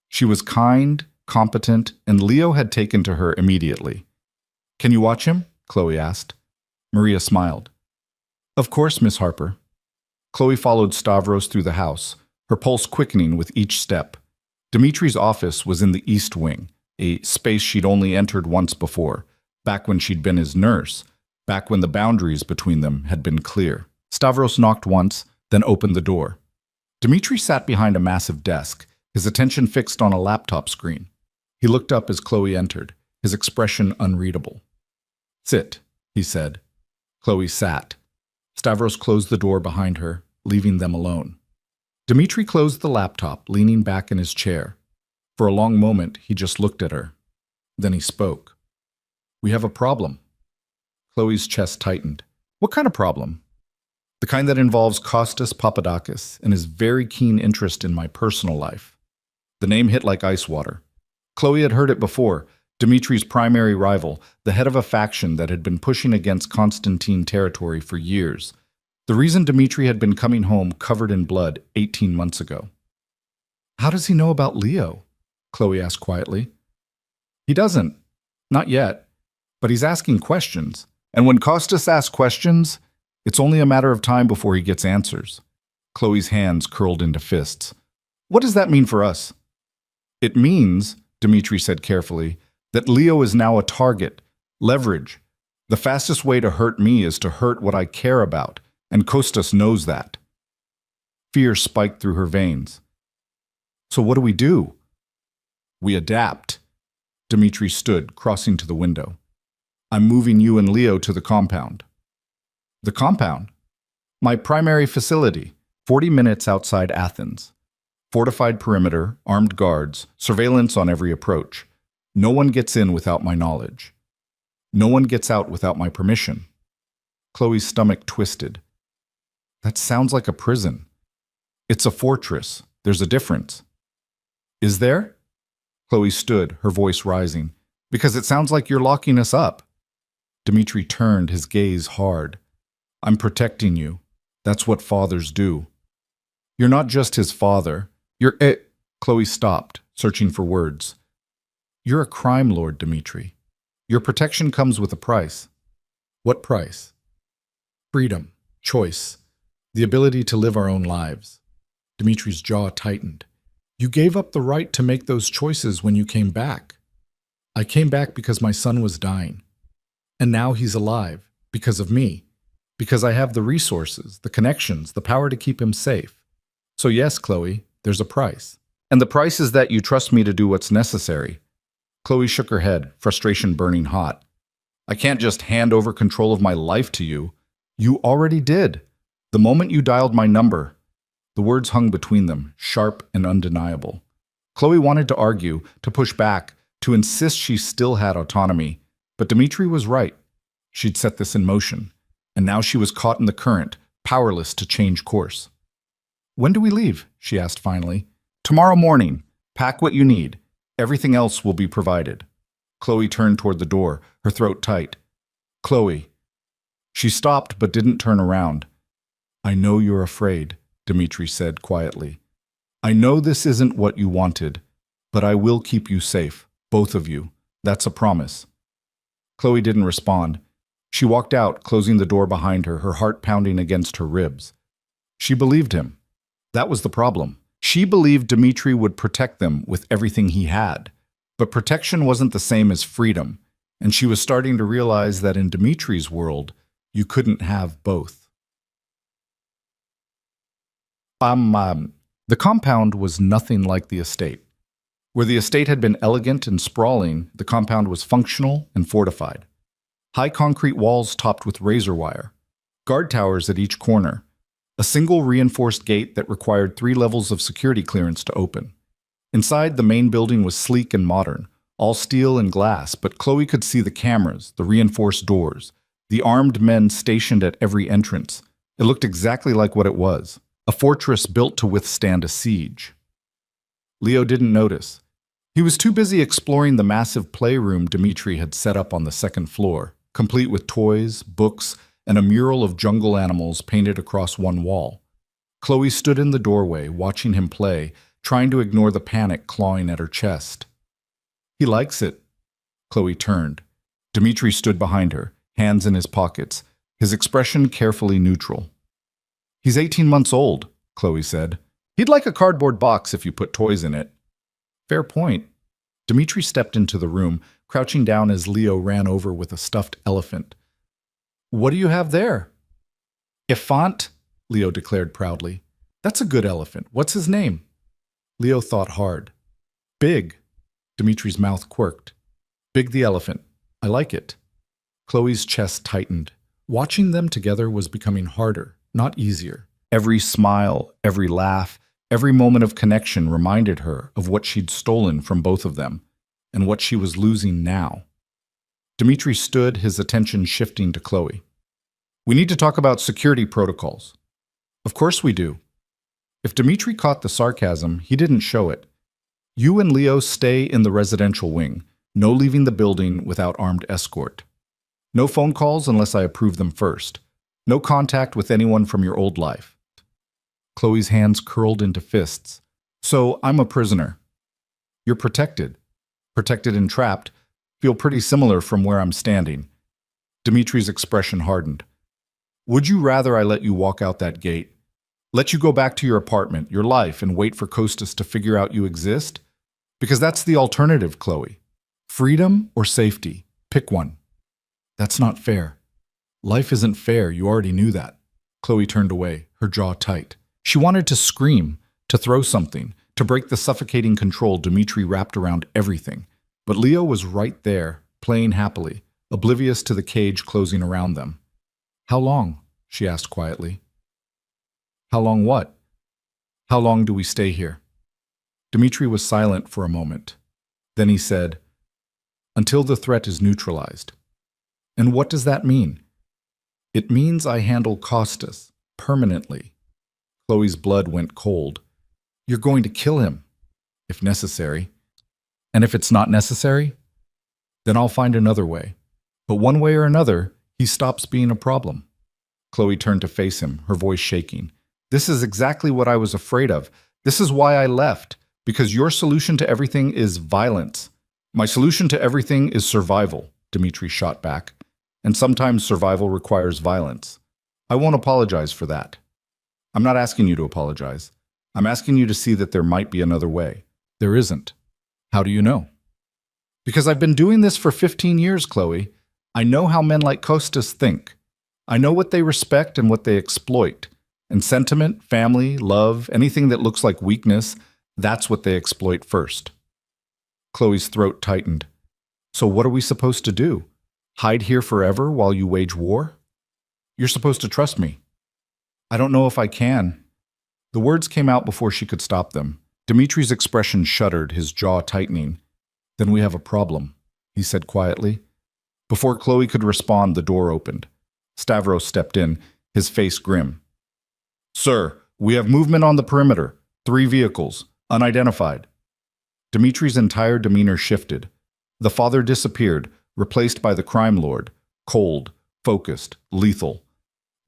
She was kind, competent, and Leo had taken to her immediately. Can you watch him? Chloe asked. Maria smiled. Of course, Miss Harper. Chloe followed Stavros through the house, her pulse quickening with each step. Dmitri's office was in the East Wing, a space she'd only entered once before, back when she'd been his nurse, back when the boundaries between them had been clear. Stavros knocked once, then opened the door. Dmitri sat behind a massive desk, his attention fixed on a laptop screen. He looked up as Chloe entered, his expression unreadable. Sit, he said. Chloe sat. Stavros closed the door behind her, leaving them alone. Dmitri closed the laptop, leaning back in his chair. For a long moment, he just looked at her. Then he spoke. We have a problem. Chloe's chest tightened. What kind of problem? The kind that involves Costas Papadakis and his very keen interest in my personal life. The name hit like ice water. Chloe had heard it before, Dmitri's primary rival, the head of a faction that had been pushing against Constantine territory for years. The reason Dmitri had been coming home covered in blood 18 months ago. How does he know about Leo? Chloe asked quietly. He doesn't. Not yet. But he's asking questions. And when Costas asks questions, it's only a matter of time before he gets answers. Chloe's hands curled into fists. What does that mean for us? It means, Dmitri said carefully, that Leo is now a target, leverage. The fastest way to hurt me is to hurt what I care about, and Costas knows that. Fear spiked through her veins. So what do we do? We adapt. Dmitri stood, crossing to the window. I'm moving you and Leo to the compound. The compound? My primary facility, 40 minutes outside Athens. Fortified perimeter, armed guards, surveillance on every approach. No one gets in without my knowledge. No one gets out without my permission. Chloe's stomach twisted. That sounds like a prison. It's a fortress. There's a difference. Is there? Chloe stood, her voice rising. Because it sounds like you're locking us up. Dmitri turned, his gaze hard. I'm protecting you. That's what fathers do. You're not just his father. You're it. Chloe stopped, searching for words. You're a crime lord, Dmitri. Your protection comes with a price. What price? Freedom, choice, the ability to live our own lives. Dmitri's jaw tightened. You gave up the right to make those choices when you came back. I came back because my son was dying. And now he's alive, because of me. Because I have the resources, the connections, the power to keep him safe. So yes, Chloe, there's a price. And the price is that you trust me to do what's necessary. Chloe shook her head, frustration burning hot. I can't just hand over control of my life to you. You already did. The moment you dialed my number. The words hung between them, sharp and undeniable. Chloe wanted to argue, to push back, to insist she still had autonomy. But Dmitri was right. She'd set this in motion. And now she was caught in the current, powerless to change course. When do we leave? She asked finally. Tomorrow morning. Pack what you need. Everything else will be provided. Chloe turned toward the door, her throat tight. Chloe. She stopped but didn't turn around. I know you're afraid, Dmitri said quietly. I know this isn't what you wanted, but I will keep you safe, both of you. That's a promise. Chloe didn't respond. She walked out, closing the door behind her, her heart pounding against her ribs. She believed him. That was the problem. She believed Dmitri would protect them with everything he had. But protection wasn't the same as freedom, and she was starting to realize that in Dmitri's world, you couldn't have both. The compound was nothing like the estate. Where the estate had been elegant and sprawling, the compound was functional and fortified. High concrete walls topped with razor wire, guard towers at each corner, a single reinforced gate that required 3 levels of security clearance to open. Inside, the main building was sleek and modern, all steel and glass, but Chloe could see the cameras, the reinforced doors, the armed men stationed at every entrance. It looked exactly like what it was, a fortress built to withstand a siege. Leo didn't notice. He was too busy exploring the massive playroom Dmitri had set up on the 2nd floor, complete with toys, books, and a mural of jungle animals painted across one wall. Chloe stood in the doorway, watching him play, trying to ignore the panic clawing at her chest. He likes it. Chloe turned. Dmitri stood behind her, hands in his pockets, his expression carefully neutral. He's 18 months old, Chloe said. He'd like a cardboard box if you put toys in it. Fair point. Dmitri stepped into the room, crouching down as Leo ran over with a stuffed elephant. What do you have there? Effant, Leo declared proudly. That's a good elephant. What's his name? Leo thought hard. Big. Dmitri's mouth quirked. Big the elephant. I like it. Chloe's chest tightened. Watching them together was becoming harder, not easier. Every smile, every laugh, every moment of connection reminded her of what she'd stolen from both of them, and what she was losing now. Dmitri stood, his attention shifting to Chloe. We need to talk about security protocols. Of course we do. If Dmitri caught the sarcasm, he didn't show it. You and Leo stay in the residential wing. No leaving the building without armed escort. No phone calls unless I approve them first. No contact with anyone from your old life. Chloe's hands curled into fists. So I'm a prisoner. You're protected. Protected and trapped. Feel pretty similar from where I'm standing. Dmitri's expression hardened. Would you rather I let you walk out that gate? Let you go back to your apartment, your life, and wait for Costas to figure out you exist? Because that's the alternative, Chloe. Freedom or safety? Pick one. That's not fair. Life isn't fair, you already knew that. Chloe turned away, her jaw tight. She wanted to scream, to throw something, to break the suffocating control Dmitri wrapped around everything. But Leo was right there, playing happily, oblivious to the cage closing around them. How long? She asked quietly. How long what? How long do we stay here? Dmitri was silent for a moment. Then he said, until the threat is neutralized. And what does that mean? It means I handle Costas permanently. Chloe's blood went cold. You're going to kill him, if necessary. And if it's not necessary, then I'll find another way. But one way or another, he stops being a problem. Chloe turned to face him, her voice shaking. This is exactly what I was afraid of. This is why I left, because your solution to everything is violence. My solution to everything is survival, Dmitri shot back. And sometimes survival requires violence. I won't apologize for that. I'm not asking you to apologize. I'm asking you to see that there might be another way. There isn't. How do you know? Because I've been doing this for 15 years, Chloe. I know how men like Costas think. I know what they respect and what they exploit. And sentiment, family, love, anything that looks like weakness, that's what they exploit first. Chloe's throat tightened. So what are we supposed to do? Hide here forever while you wage war? You're supposed to trust me. I don't know if I can. The words came out before she could stop them. Dmitri's expression shuddered, his jaw tightening. Then we have a problem, he said quietly. Before Chloe could respond, the door opened. Stavros stepped in, his face grim. Sir, we have movement on the perimeter. 3 vehicles, unidentified. Dmitri's entire demeanor shifted. The father disappeared, replaced by the crime lord, cold, focused, lethal.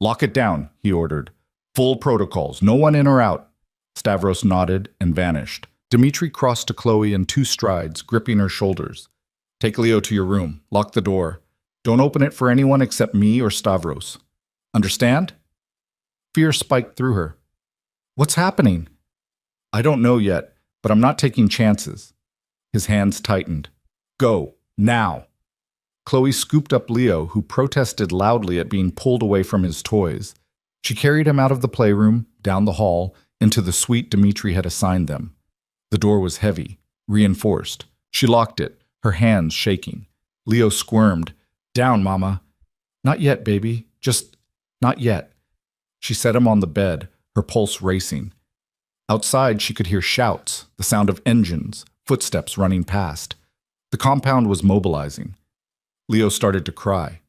Lock it down, he ordered. Full protocols, no one in or out. Stavros nodded and vanished. Dmitri crossed to Chloe in 2 strides, gripping her shoulders. Take Leo to your room. Lock the door. Don't open it for anyone except me or Stavros. Understand? Fear spiked through her. What's happening? I don't know yet, but I'm not taking chances. His hands tightened. Go, now. Chloe scooped up Leo, who protested loudly at being pulled away from his toys. She carried him out of the playroom, down the hall, into the suite Dmitri had assigned them. The door was heavy, reinforced. She locked it, her hands shaking. Leo squirmed. Down, Mama. Not yet, baby. Just not yet. She set him on the bed, her pulse racing. Outside, she could hear shouts, the sound of engines, footsteps running past. The compound was mobilizing. Leo started to cry.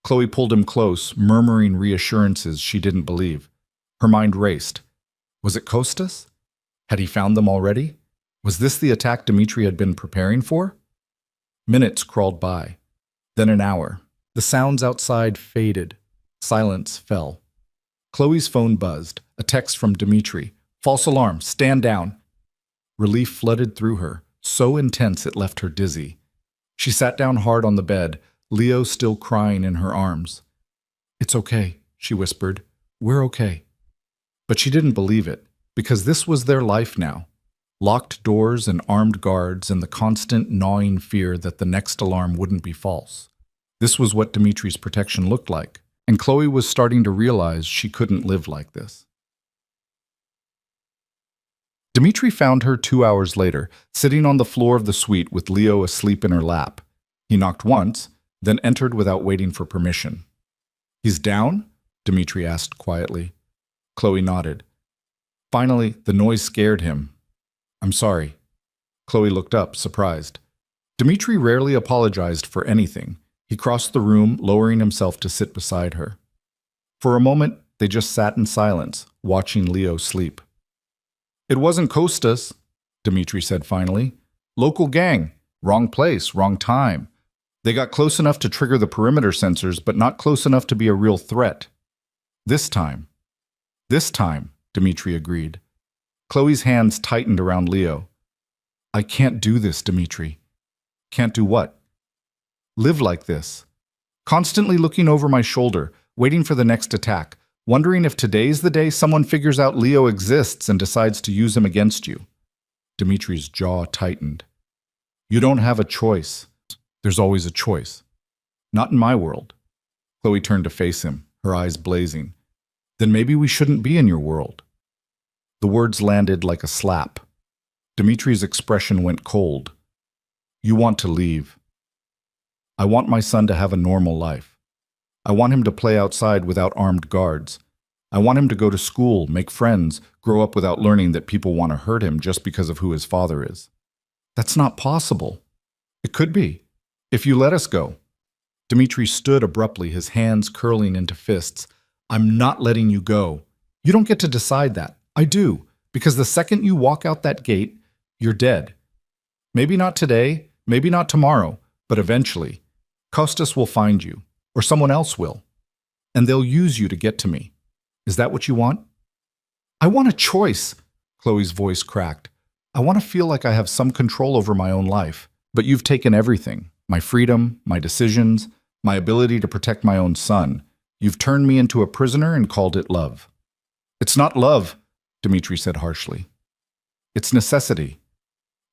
Chloe pulled him close, murmuring reassurances she didn't believe. Her mind raced. Was it Costas? Had he found them already? Was this the attack Dmitri had been preparing for? Minutes crawled by. Then an hour. The sounds outside faded. Silence fell. Chloe's phone buzzed. A text from Dmitri. False alarm. Stand down. Relief flooded through her, so intense it left her dizzy. She sat down hard on the bed, Leo still crying in her arms. It's okay, she whispered. We're okay. But she didn't believe it, because this was their life now. Locked doors and armed guards and the constant gnawing fear that the next alarm wouldn't be false. This was what Dmitri's protection looked like, and Chloe was starting to realize she couldn't live like this. Dmitri found her 2 hours later, sitting on the floor of the suite with Leo asleep in her lap. He knocked once, then entered without waiting for permission. He's down? Dmitri asked quietly. Chloe nodded. Finally, the noise scared him. I'm sorry. Chloe looked up, surprised. Dmitri rarely apologized for anything. He crossed the room, lowering himself to sit beside her. For a moment, they just sat in silence, watching Leo sleep. It wasn't Costas, Dmitri said finally. Local gang. Wrong place, wrong time. They got close enough to trigger the perimeter sensors, but not close enough to be a real threat. This time, Dmitri agreed. Chloe's hands tightened around Leo. I can't do this, Dmitri. Can't do what? Live like this. Constantly looking over my shoulder, waiting for the next attack, wondering if today's the day someone figures out Leo exists and decides to use him against you. Dmitri's jaw tightened. You don't have a choice. There's always a choice. Not in my world. Chloe turned to face him, her eyes blazing. Then maybe we shouldn't be in your world. The words landed like a slap. Dmitri's expression went cold. You want to leave. I want my son to have a normal life. I want him to play outside without armed guards. I want him to go to school, make friends, grow up without learning that people want to hurt him just because of who his father is. That's not possible. It could be, if you let us go. Dmitri stood abruptly, his hands curling into fists. I'm not letting you go. You don't get to decide that. I do, because the second you walk out that gate, you're dead. Maybe not today, maybe not tomorrow, but eventually, Costas will find you, or someone else will, and they'll use you to get to me. Is that what you want? I want a choice, Chloe's voice cracked. I want to feel like I have some control over my own life, but you've taken everything, my freedom, my decisions, my ability to protect my own son. You've turned me into a prisoner and called it love. It's not love, Dmitri said harshly. It's necessity.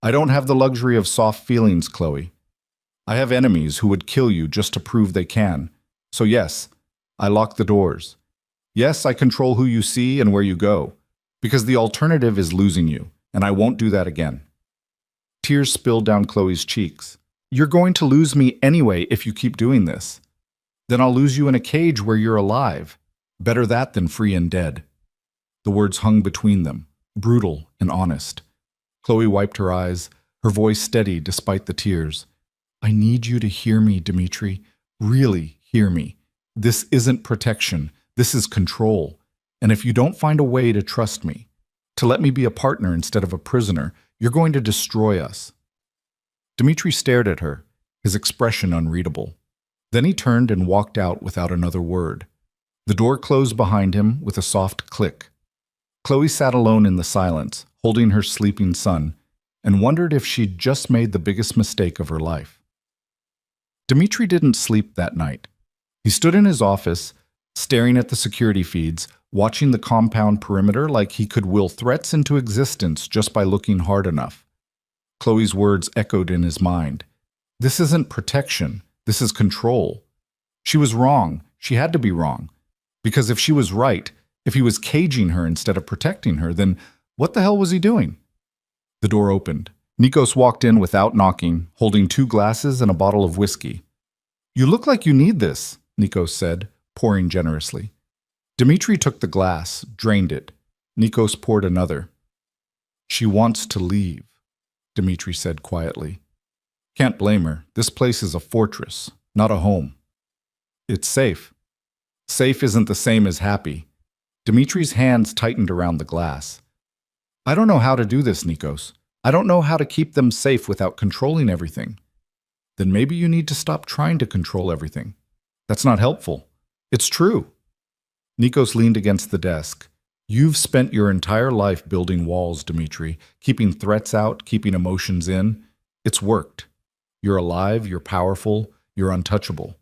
I don't have the luxury of soft feelings, Chloe. I have enemies who would kill you just to prove they can. So yes, I lock the doors. Yes, I control who you see and where you go, because the alternative is losing you, and I won't do that again. Tears spilled down Chloe's cheeks. You're going to lose me anyway if you keep doing this. Then I'll lose you in a cage where you're alive. Better that than free and dead. The words hung between them, brutal and honest. Chloe wiped her eyes, her voice steady despite the tears. I need you to hear me, Dmitri. Really hear me. This isn't protection. This is control. And if you don't find a way to trust me, to let me be a partner instead of a prisoner, you're going to destroy us. Dmitri stared at her, his expression unreadable. Then he turned and walked out without another word. The door closed behind him with a soft click. Chloe sat alone in the silence, holding her sleeping son, and wondered if she'd just made the biggest mistake of her life. Dmitri didn't sleep that night. He stood in his office, staring at the security feeds, watching the compound perimeter like he could will threats into existence just by looking hard enough. Chloe's words echoed in his mind. This isn't protection. This is control. She was wrong. She had to be wrong. Because if she was right, if he was caging her instead of protecting her, then what the hell was he doing? The door opened. Nikos walked in without knocking, holding 2 glasses and a bottle of whiskey. You look like you need this, Nikos said, pouring generously. Dmitri took the glass, drained it. Nikos poured another. She wants to leave, Dmitri said quietly. Can't blame her. This place is a fortress, not a home. It's safe. Safe isn't the same as happy. Dmitri's hands tightened around the glass. I don't know how to do this, Nikos. I don't know how to keep them safe without controlling everything. Then maybe you need to stop trying to control everything. That's not helpful. It's true. Nikos leaned against the desk. You've spent your entire life building walls, Dmitri, keeping threats out, keeping emotions in. It's worked. You're alive, you're powerful, you're untouchable.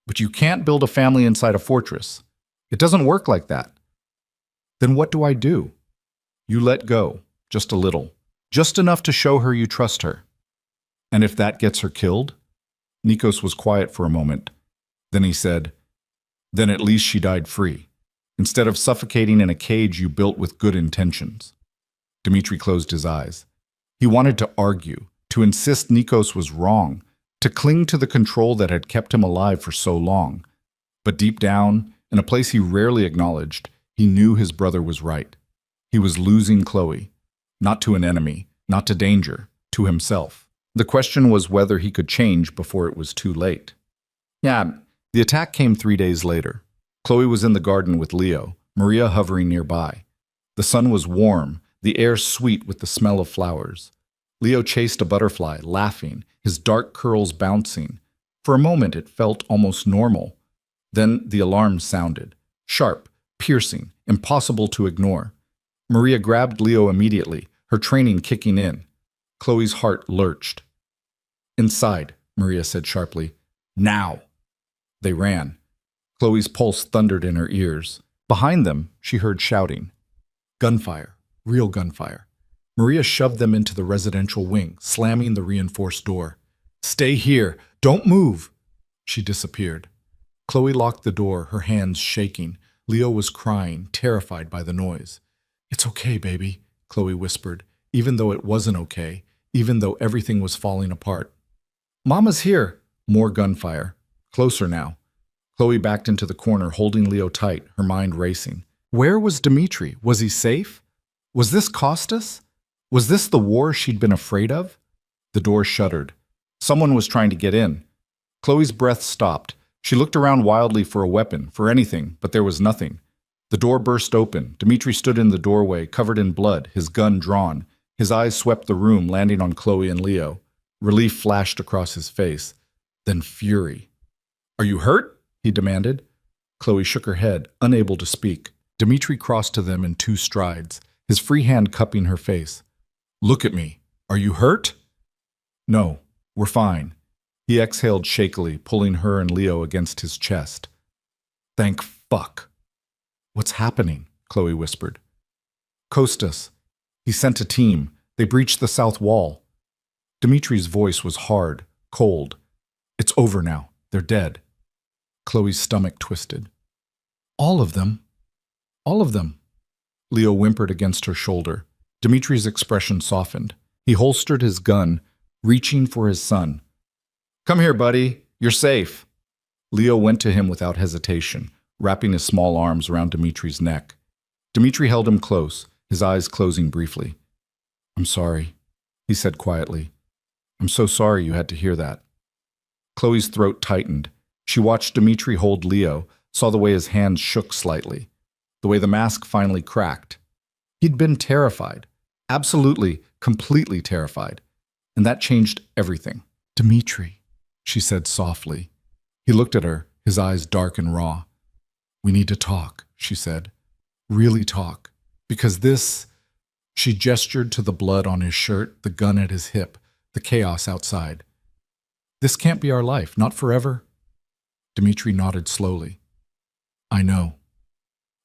But you can't build a family inside a fortress. It doesn't work like that. Then what do I do? You let go, just a little, just enough to show her you trust her. And if that gets her killed? Nikos was quiet for a moment. Then he said, then at least she died free, instead of suffocating in a cage you built with good intentions. Dmitri closed his eyes. He wanted to argue, to insist Nikos was wrong, to cling to the control that had kept him alive for so long. But deep down, in a place he rarely acknowledged, he knew his brother was right. He was losing Chloe, not to an enemy, not to danger, to himself. The question was whether he could change before it was too late. Yeah, the attack came 3 days later. Chloe was in the garden with Leo, Maria hovering nearby. The sun was warm, the air sweet with the smell of flowers. Leo chased a butterfly, laughing, his dark curls bouncing. For a moment it felt almost normal. Then the alarm sounded, sharp, piercing, impossible to ignore. Maria grabbed Leo immediately, her training kicking in. Chloe's heart lurched. "Inside," Maria said sharply. "Now!" They ran. Chloe's pulse thundered in her ears. Behind them, she heard shouting. Gunfire. Real gunfire. Maria shoved them into the residential wing, slamming the reinforced door. "Stay here! Don't move!" She disappeared. Chloe locked the door, her hands shaking. Leo was crying, terrified by the noise. "It's okay, baby," Chloe whispered, even though it wasn't okay, even though everything was falling apart. "Mama's here!" More gunfire. Closer now. Chloe backed into the corner, holding Leo tight, her mind racing. Where was Dmitri? Was he safe? Was this Costas? Was this the war she'd been afraid of? The door shuddered. Someone was trying to get in. Chloe's breath stopped. She looked around wildly for a weapon, for anything, but there was nothing. The door burst open. Dmitri stood in the doorway, covered in blood, his gun drawn. His eyes swept the room, landing on Chloe and Leo. Relief flashed across his face. Then fury. "Are you hurt?" he demanded. Chloe shook her head, unable to speak. Dmitri crossed to them in 2 strides, his free hand cupping her face. "Look at me. Are you hurt?" "No, we're fine." He exhaled shakily, pulling her and Leo against his chest. "Thank fuck." "What's happening?" Chloe whispered. "Costas. He sent a team. They breached the south wall." Dmitri's voice was hard, cold. "It's over now. They're dead." Chloe's stomach twisted. "All of them? All of them?" Leo whimpered against her shoulder. Dmitri's expression softened. He holstered his gun, reaching for his son. "Come here, buddy. You're safe." Leo went to him without hesitation, wrapping his small arms around Dmitri's neck. Dmitri held him close, his eyes closing briefly. "I'm sorry," he said quietly. "I'm so sorry you had to hear that." Chloe's throat tightened. She watched Dmitri hold Leo, saw the way his hands shook slightly, the way the mask finally cracked. He'd been terrified, absolutely, completely terrified, and that changed everything. "Dmitri," she said softly. He looked at her, his eyes dark and raw. "We need to talk," she said. "Really talk. Because this—" She gestured to the blood on his shirt, the gun at his hip, the chaos outside. "This can't be our life, not forever." Dmitri nodded slowly. "I know."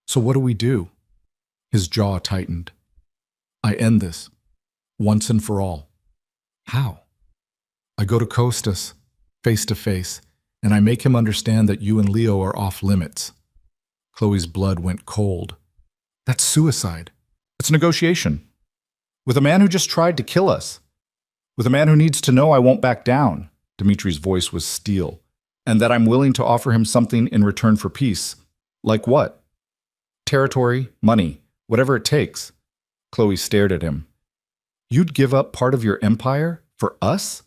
"So what do we do?" His jaw tightened. "I end this, once and for all." "How?" "I go to Costas, face to face, and I make him understand that you and Leo are off limits." Chloe's blood went cold. "That's suicide." "It's negotiation. With a man who just tried to kill us. With a man who needs to know I won't back down." Dmitri's voice was steel. "And that I'm willing to offer him something in return for peace. Like what?" "Territory, money, whatever it takes." Chloe stared at him. "You'd give up part of your empire? For us?"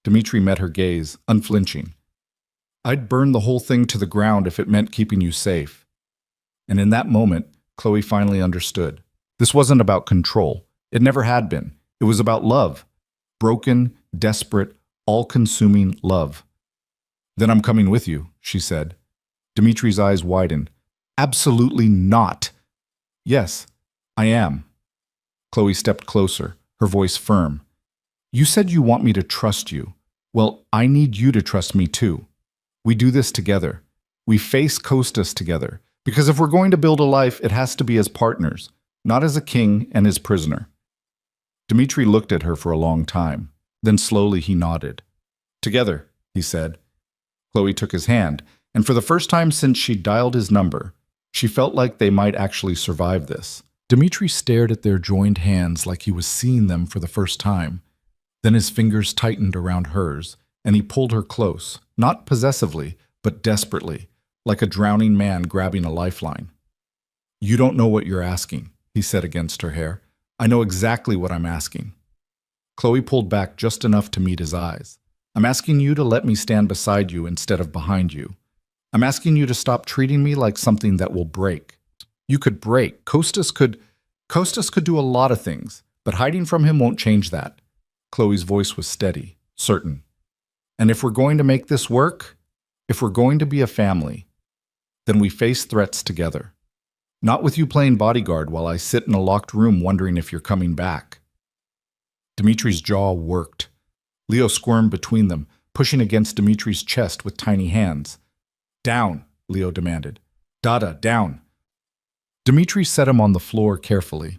Dmitri met her gaze, unflinching. "I'd burn the whole thing to the ground if it meant keeping you safe." And in that moment, Chloe finally understood. This wasn't about control. It never had been. It was about love. Broken, desperate, all-consuming love. "Then I'm coming with you," she said. Dmitri's eyes widened. "Absolutely not." "Yes, I am." Chloe stepped closer, her voice firm. "You said you want me to trust you. Well, I need you to trust me too. We do this together. We face Costas together. Because if we're going to build a life, it has to be as partners, not as a king and his prisoner." Dmitri looked at her for a long time. Then slowly he nodded. "Together," he said. Chloe took his hand, and for the first time since she'd dialed his number, she felt like they might actually survive this. Dmitri stared at their joined hands like he was seeing them for the first time. Then his fingers tightened around hers, and he pulled her close, not possessively, but desperately, like a drowning man grabbing a lifeline. "You don't know what you're asking," he said against her hair. "I know exactly what I'm asking." Chloe pulled back just enough to meet his eyes. "I'm asking you to let me stand beside you instead of behind you. I'm asking you to stop treating me like something that will break. You could break. Costas could do a lot of things, but hiding from him won't change that. Chloe's voice was steady, certain. And if we're going to make this work, if we're going to be a family, then we face threats together. Not with you playing bodyguard while I sit in a locked room wondering if you're coming back. Dmitri's jaw worked. Leo squirmed between them, pushing against Dmitri's chest with tiny hands. Down, Leo demanded. Dada, down. Dmitri set him on the floor carefully.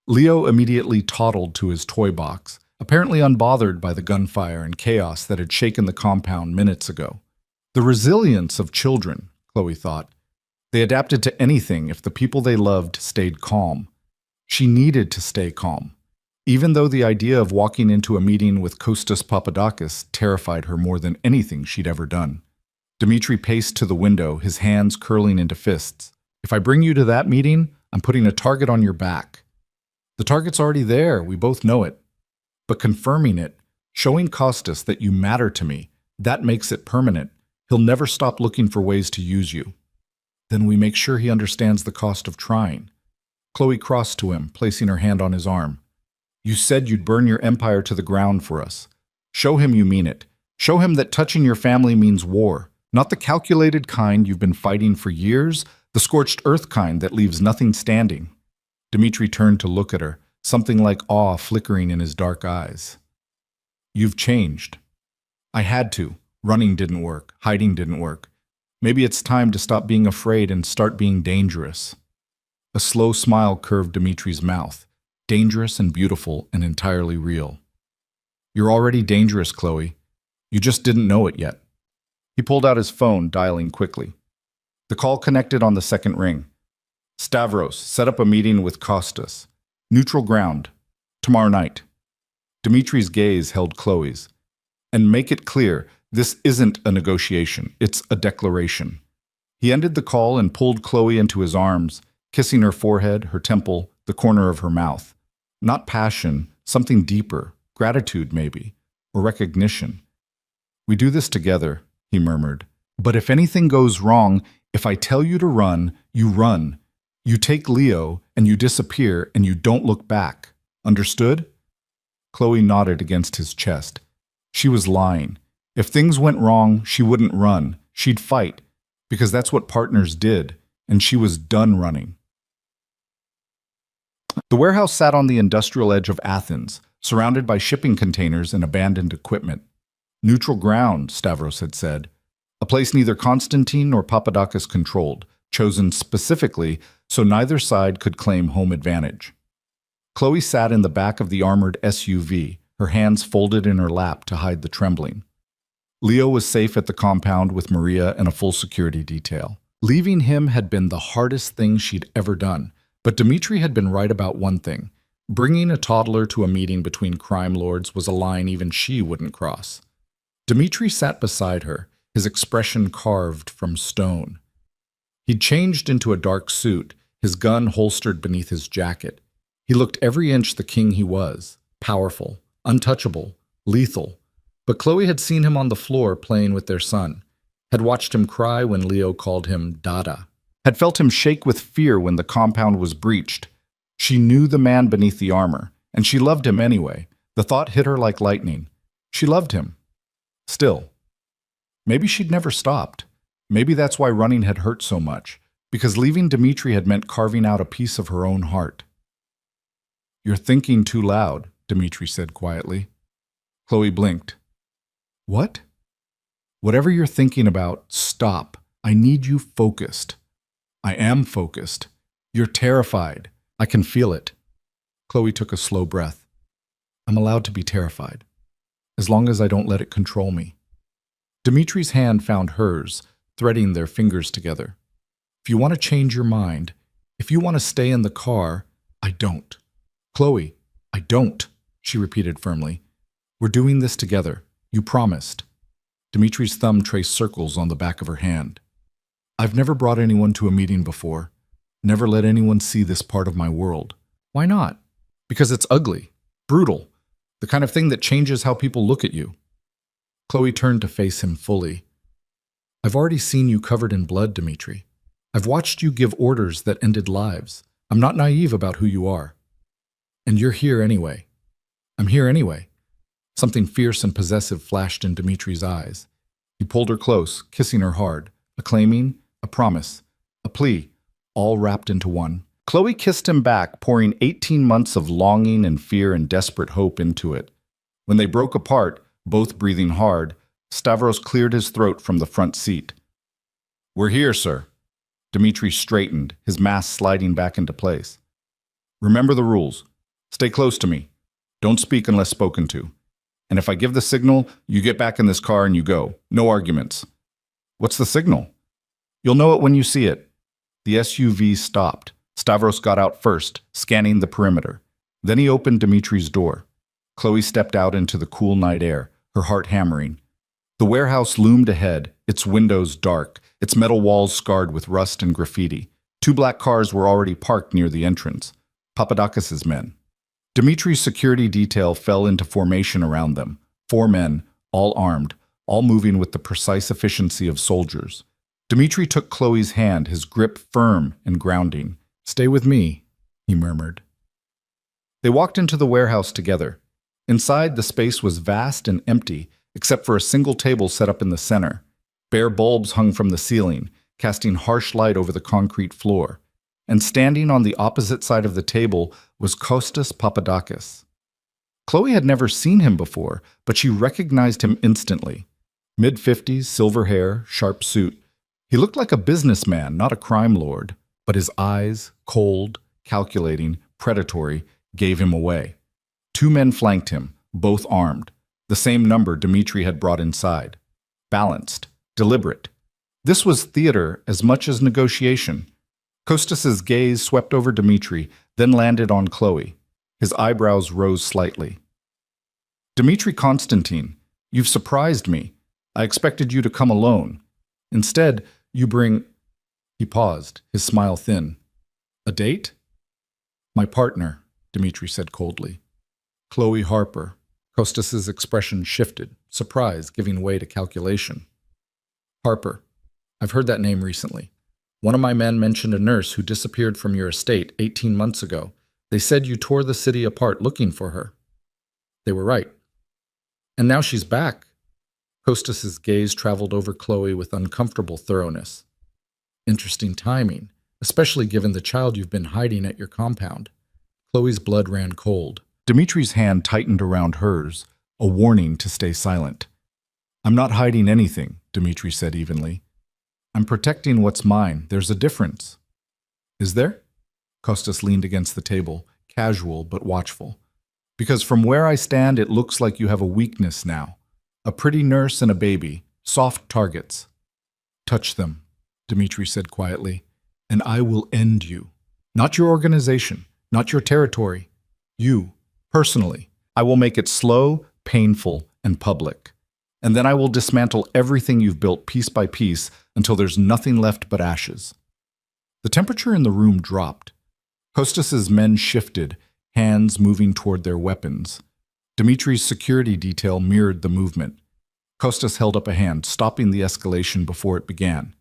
Leo immediately toddled to his toy box, apparently unbothered by the gunfire and chaos that had shaken the compound minutes ago. The resilience of children, Chloe thought. They adapted to anything if the people they loved stayed calm. She needed to stay calm, even though the idea of walking into a meeting with Costas Papadakis terrified her more than anything she'd ever done. Dmitri paced to the window, his hands curling into fists. If I bring you to that meeting, I'm putting a target on your back. The target's already there, we both know it. But confirming it, showing Costas that you matter to me, that makes it permanent. He'll never stop looking for ways to use you. Then we make sure he understands the cost of trying. Chloe crossed to him, placing her hand on his arm. You said you'd burn your empire to the ground for us. Show him you mean it. Show him that touching your family means war, not the calculated kind you've been fighting for years, the scorched earth kind that leaves nothing standing. Dmitri turned to look at her, something like awe flickering in his dark eyes. You've changed. I had to. Running didn't work. Hiding didn't work. Maybe it's time to stop being afraid and start being dangerous. A slow smile curved Dmitri's mouth, dangerous and beautiful and entirely real. You're already dangerous, Chloe. You just didn't know it yet. He pulled out his phone, dialing quickly. The call connected on the second ring. Stavros, set up a meeting with Costas. Neutral ground. Tomorrow night. Dmitri's gaze held Chloe's. And make it clear, this isn't a negotiation, it's a declaration. He ended the call and pulled Chloe into his arms, kissing her forehead, her temple, the corner of her mouth. Not passion, something deeper, gratitude maybe, or recognition. We do this together, he murmured. But if anything goes wrong, if I tell you to run, you run. You take Leo, and you disappear, and you don't look back. Understood? Chloe nodded against his chest. She was lying. If things went wrong, she wouldn't run. She'd fight, because that's what partners did, and she was done running. The warehouse sat on the industrial edge of Athens, surrounded by shipping containers and abandoned equipment. Neutral ground, Stavros had said. A place neither Constantine nor Papadakis controlled, chosen specifically so neither side could claim home advantage. Chloe sat in the back of the armored SUV, her hands folded in her lap to hide the trembling. Leo was safe at the compound with Maria and a full security detail. Leaving him had been the hardest thing she'd ever done, but Dmitri had been right about one thing. Bringing a toddler to a meeting between crime lords was a line even she wouldn't cross. Dmitri sat beside her, his expression carved from stone. He'd changed into a dark suit, his gun holstered beneath his jacket. He looked every inch the king he was, powerful, untouchable, lethal. But Chloe had seen him on the floor playing with their son, had watched him cry when Leo called him Dada, had felt him shake with fear when the compound was breached. She knew the man beneath the armor, and she loved him anyway. The thought hit her like lightning. She loved him. Still. Maybe she'd never stopped. Maybe that's why running had hurt so much, because leaving Dmitri had meant carving out a piece of her own heart. You're thinking too loud, Dmitri said quietly. Chloe blinked. What? Whatever you're thinking about, stop. I need you focused. I am focused. You're terrified. I can feel it. Chloe took a slow breath. I'm allowed to be terrified, as long as I don't let it control me. Dmitri's hand found hers, threading their fingers together. If you want to change your mind, if you want to stay in the car, I don't. Chloe, I don't, she repeated firmly. We're doing this together. You promised. Dmitri's thumb traced circles on the back of her hand. I've never brought anyone to a meeting before. Never let anyone see this part of my world. Why not? Because it's ugly, brutal, the kind of thing that changes how people look at you. Chloe turned to face him fully. I've already seen you covered in blood, Dmitri. I've watched you give orders that ended lives. I'm not naive about who you are. And you're here anyway. I'm here anyway. Something fierce and possessive flashed in Dmitri's eyes. He pulled her close, kissing her hard, a claiming, a promise, a plea, all wrapped into one. Chloe kissed him back, pouring 18 months of longing and fear and desperate hope into it. When they broke apart, both breathing hard, Stavros cleared his throat from the front seat. "We're here, sir." Dmitri straightened, his mask sliding back into place. "Remember the rules. Stay close to me. Don't speak unless spoken to. And if I give the signal, you get back in this car and you go. No arguments." "What's the signal?" "You'll know it when you see it." The SUV stopped. Stavros got out first, scanning the perimeter. Then he opened Dmitri's door. Chloe stepped out into the cool night air, her heart hammering. The warehouse loomed ahead, its windows dark, its metal walls scarred with rust and graffiti. 2 black cars were already parked near the entrance. Papadakis's men. Dmitri's security detail fell into formation around them. 4 men, all armed, all moving with the precise efficiency of soldiers. Dmitri took Chloe's hand, his grip firm and grounding. "Stay with me," he murmured. They walked into the warehouse together. Inside, the space was vast and empty, except for a single table set up in the center. Bare bulbs hung from the ceiling, casting harsh light over the concrete floor. And standing on the opposite side of the table was Costas Papadakis. Chloe had never seen him before, but she recognized him instantly. Mid-50s, silver hair, sharp suit. He looked like a businessman, not a crime lord, but his eyes, cold, calculating, predatory, gave him away. 2 men flanked him, both armed, the same number Dmitri had brought inside. Balanced, deliberate. This was theater as much as negotiation. Costas's gaze swept over Dmitri, then landed on Chloe. His eyebrows rose slightly. "Dmitri Konstantin, you've surprised me. I expected you to come alone. Instead, you bring—" He paused, his smile thin. "A date?" "My partner," Dmitri said coldly. "Chloe Harper." Costas's expression shifted, surprise giving way to calculation. "Harper. I've heard that name recently. One of my men mentioned a nurse who disappeared from your estate 18 months ago. They said you tore the city apart looking for her." They were right. "And now she's back." Costas's gaze traveled over Chloe with uncomfortable thoroughness. "Interesting timing, especially given the child you've been hiding at your compound." Chloe's blood ran cold. Dmitri's hand tightened around hers, a warning to stay silent. "I'm not hiding anything," Dmitri said evenly. "I'm protecting what's mine. There's a difference." "Is there?" Costas leaned against the table, casual but watchful. "Because from where I stand, it looks like you have a weakness now. A pretty nurse and a baby, soft targets." "Touch them," Dmitri said quietly, "and I will end you. Not your organization, not your territory. You, personally. I will make it slow, painful, and public. And then I will dismantle everything you've built piece by piece until there's nothing left but ashes." The temperature in the room dropped. Costas's men shifted, hands moving toward their weapons. Dmitri's security detail mirrored the movement. Costas held up a hand, stopping the escalation before it began.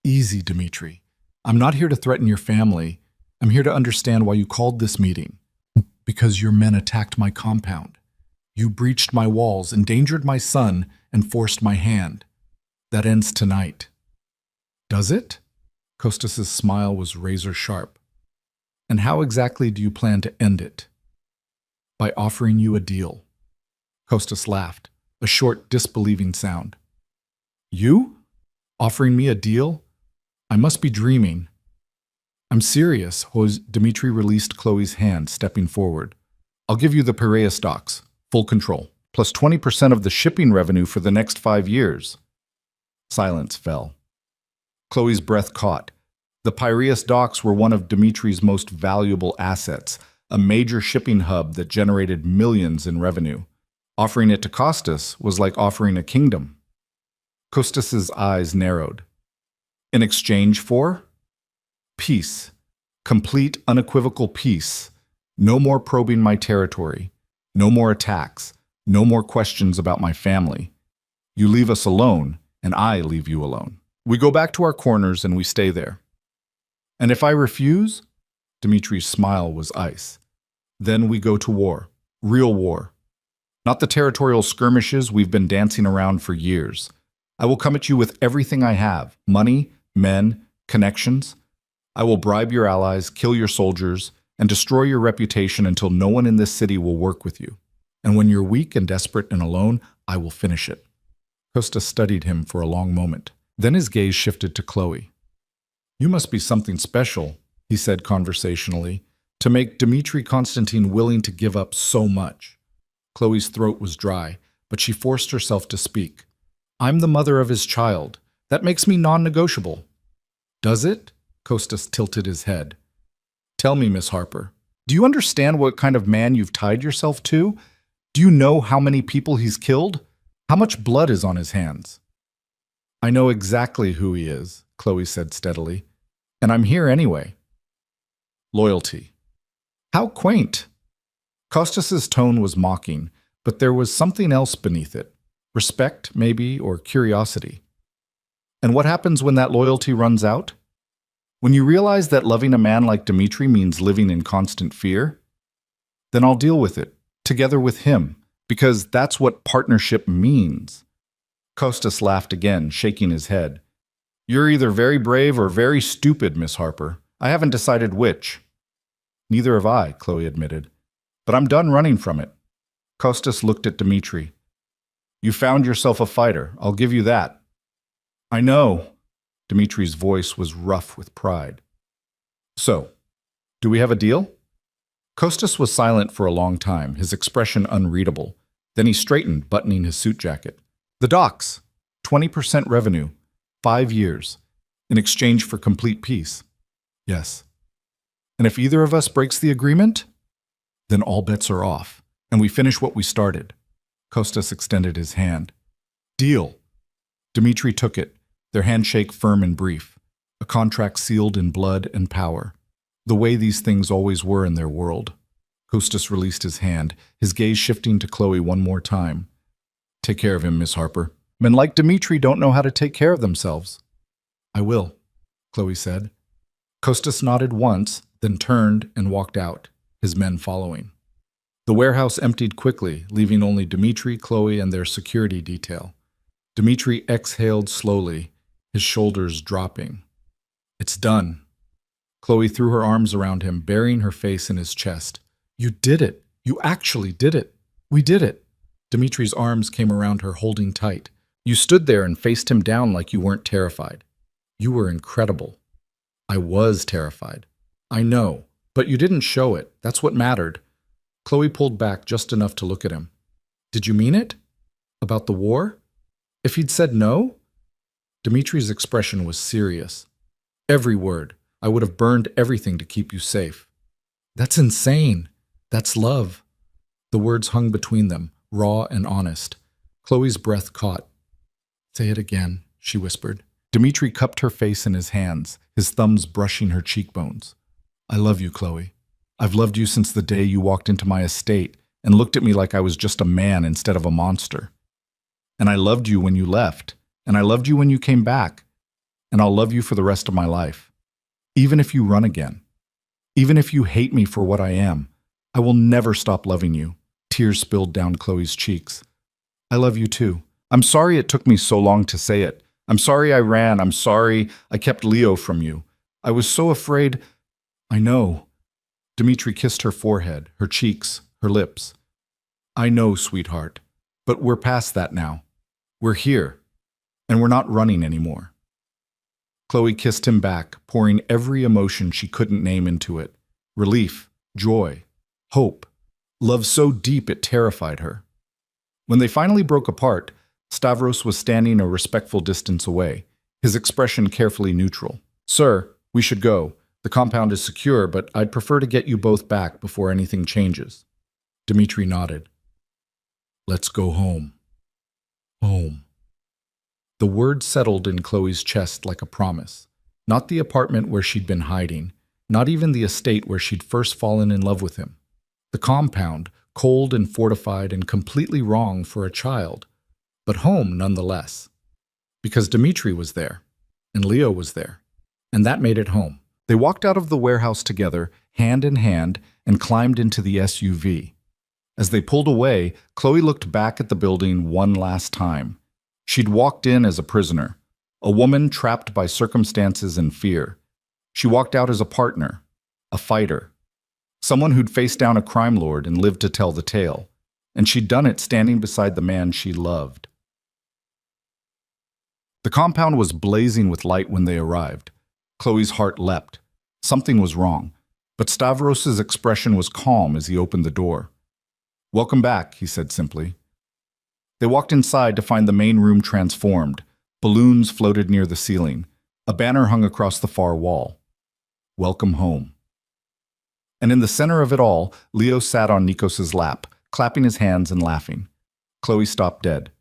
"Easy, Dmitri. I'm not here to threaten your family. I'm here to understand why you called this meeting. Because your men attacked my compound. You breached my walls, endangered my son, and forced my hand. That ends tonight." "Does it?" Costas's smile was razor sharp. "And how exactly do you plan to end it?" "By offering you a deal." Costas laughed, a short, disbelieving sound. "You? Offering me a deal? I must be dreaming." "I'm serious," Dmitri released Chloe's hand, stepping forward. "I'll give you the Piraeus stocks, full control, plus 20% of the shipping revenue for the next 5 years. Silence fell. Chloe's breath caught. The Piraeus docks were one of Dmitri's most valuable assets, a major shipping hub that generated millions in revenue. Offering it to Costas was like offering a kingdom. Costas's eyes narrowed. In exchange for? Peace. Complete, unequivocal peace. No more probing my territory. No more attacks. No more questions about my family. You leave us alone, and I leave you alone. We go back to our corners and we stay there. And if I refuse? Dmitri's smile was ice. Then we go to war. Real war. Not the territorial skirmishes we've been dancing around for years. I will come at you with everything I have: money, men, connections. I will bribe your allies, kill your soldiers, and destroy your reputation until no one in this city will work with you. And when you're weak and desperate and alone, I will finish it." Costas studied him for a long moment. Then his gaze shifted to Chloe. "You must be something special," he said conversationally, "to make Dmitri Konstantin willing to give up so much." Chloe's throat was dry, but she forced herself to speak. "I'm the mother of his child. That makes me non-negotiable." "Does it?" Costas tilted his head. "Tell me, Miss Harper, do you understand what kind of man you've tied yourself to? Do you know how many people he's killed? How much blood is on his hands?" "I know exactly who he is," Chloe said steadily, "and I'm here anyway." Loyalty. How quaint! Costas's tone was mocking, but there was something else beneath it. Respect, maybe, or curiosity. And what happens when that loyalty runs out? When you realize that loving a man like Dmitri means living in constant fear? Then I'll deal with it, together with him, because that's what partnership means. Costas laughed again, shaking his head. "You're either very brave or very stupid, Miss Harper. I haven't decided which." "Neither have I," Chloe admitted. "But I'm done running from it." Costas looked at Dmitri. "You found yourself a fighter, I'll give you that." "I know." Dmitri's voice was rough with pride. "So, do we have a deal?" Costas was silent for a long time, his expression unreadable. Then he straightened, buttoning his suit jacket. "The docks. 20% revenue. 5 years. In exchange for complete peace." "Yes." "And if either of us breaks the agreement?" "Then all bets are off, and we finish what we started." Costas extended his hand. "Deal." Dmitri took it, their handshake firm and brief, a contract sealed in blood and power, the way these things always were in their world. Costas released his hand, his gaze shifting to Chloe one more time. "Take care of him, Miss Harper. Men like Dmitri don't know how to take care of themselves." "I will," Chloe said. Costas nodded once, then turned and walked out, his men following. The warehouse emptied quickly, leaving only Dmitri, Chloe, and their security detail. Dmitri exhaled slowly, his shoulders dropping. "It's done." Chloe threw her arms around him, burying her face in his chest. "You did it. You actually did it. We did it." Dmitri's arms came around her, holding tight. "You stood there and faced him down like you weren't terrified. You were incredible." "I was terrified." "I know, but you didn't show it. That's what mattered." Chloe pulled back just enough to look at him. "Did you mean it? About the war? If he'd said no?" Dmitri's expression was serious. "Every word. I would have burned everything to keep you safe." "That's insane. That's love." The words hung between them, raw and honest. Chloe's breath caught. "Say it again," she whispered. Dmitri cupped her face in his hands, his thumbs brushing her cheekbones. "I love you, Chloe. I've loved you since the day you walked into my estate and looked at me like I was just a man instead of a monster. And I loved you when you left, and I loved you when you came back, and I'll love you for the rest of my life. Even if you run again. Even if you hate me for what I am, I will never stop loving you." Tears spilled down Chloe's cheeks. "I love you too. I'm sorry it took me so long to say it. I'm sorry I ran. I'm sorry I kept Leo from you. I was so afraid." "I know." Dmitri kissed her forehead, her cheeks, her lips. "I know, sweetheart. But we're past that now. We're here. And we're not running anymore." Chloe kissed him back, pouring every emotion she couldn't name into it. Relief, joy, hope, love so deep it terrified her. When they finally broke apart, Stavros was standing a respectful distance away, his expression carefully neutral. "Sir, we should go. The compound is secure, but I'd prefer to get you both back before anything changes." Dmitri nodded. "Let's go home." Home. The word settled in Chloe's chest like a promise. Not the apartment where she'd been hiding, not even the estate where she'd first fallen in love with him. The compound, cold and fortified and completely wrong for a child, but home nonetheless. Because Dmitri was there, and Leo was there, and that made it home. They walked out of the warehouse together, hand in hand, and climbed into the SUV. As they pulled away, Chloe looked back at the building one last time. She'd walked in as a prisoner, a woman trapped by circumstances and fear. She walked out as a partner, a fighter, someone who'd faced down a crime lord and lived to tell the tale. And she'd done it standing beside the man she loved. The compound was blazing with light when they arrived. Chloe's heart leapt. Something was wrong, but Stavros's expression was calm as he opened the door. "Welcome back," he said simply. They walked inside to find the main room transformed. Balloons floated near the ceiling. A banner hung across the far wall. "Welcome home." And in the center of it all, Leo sat on Nikos's lap, clapping his hands and laughing. Chloe stopped dead.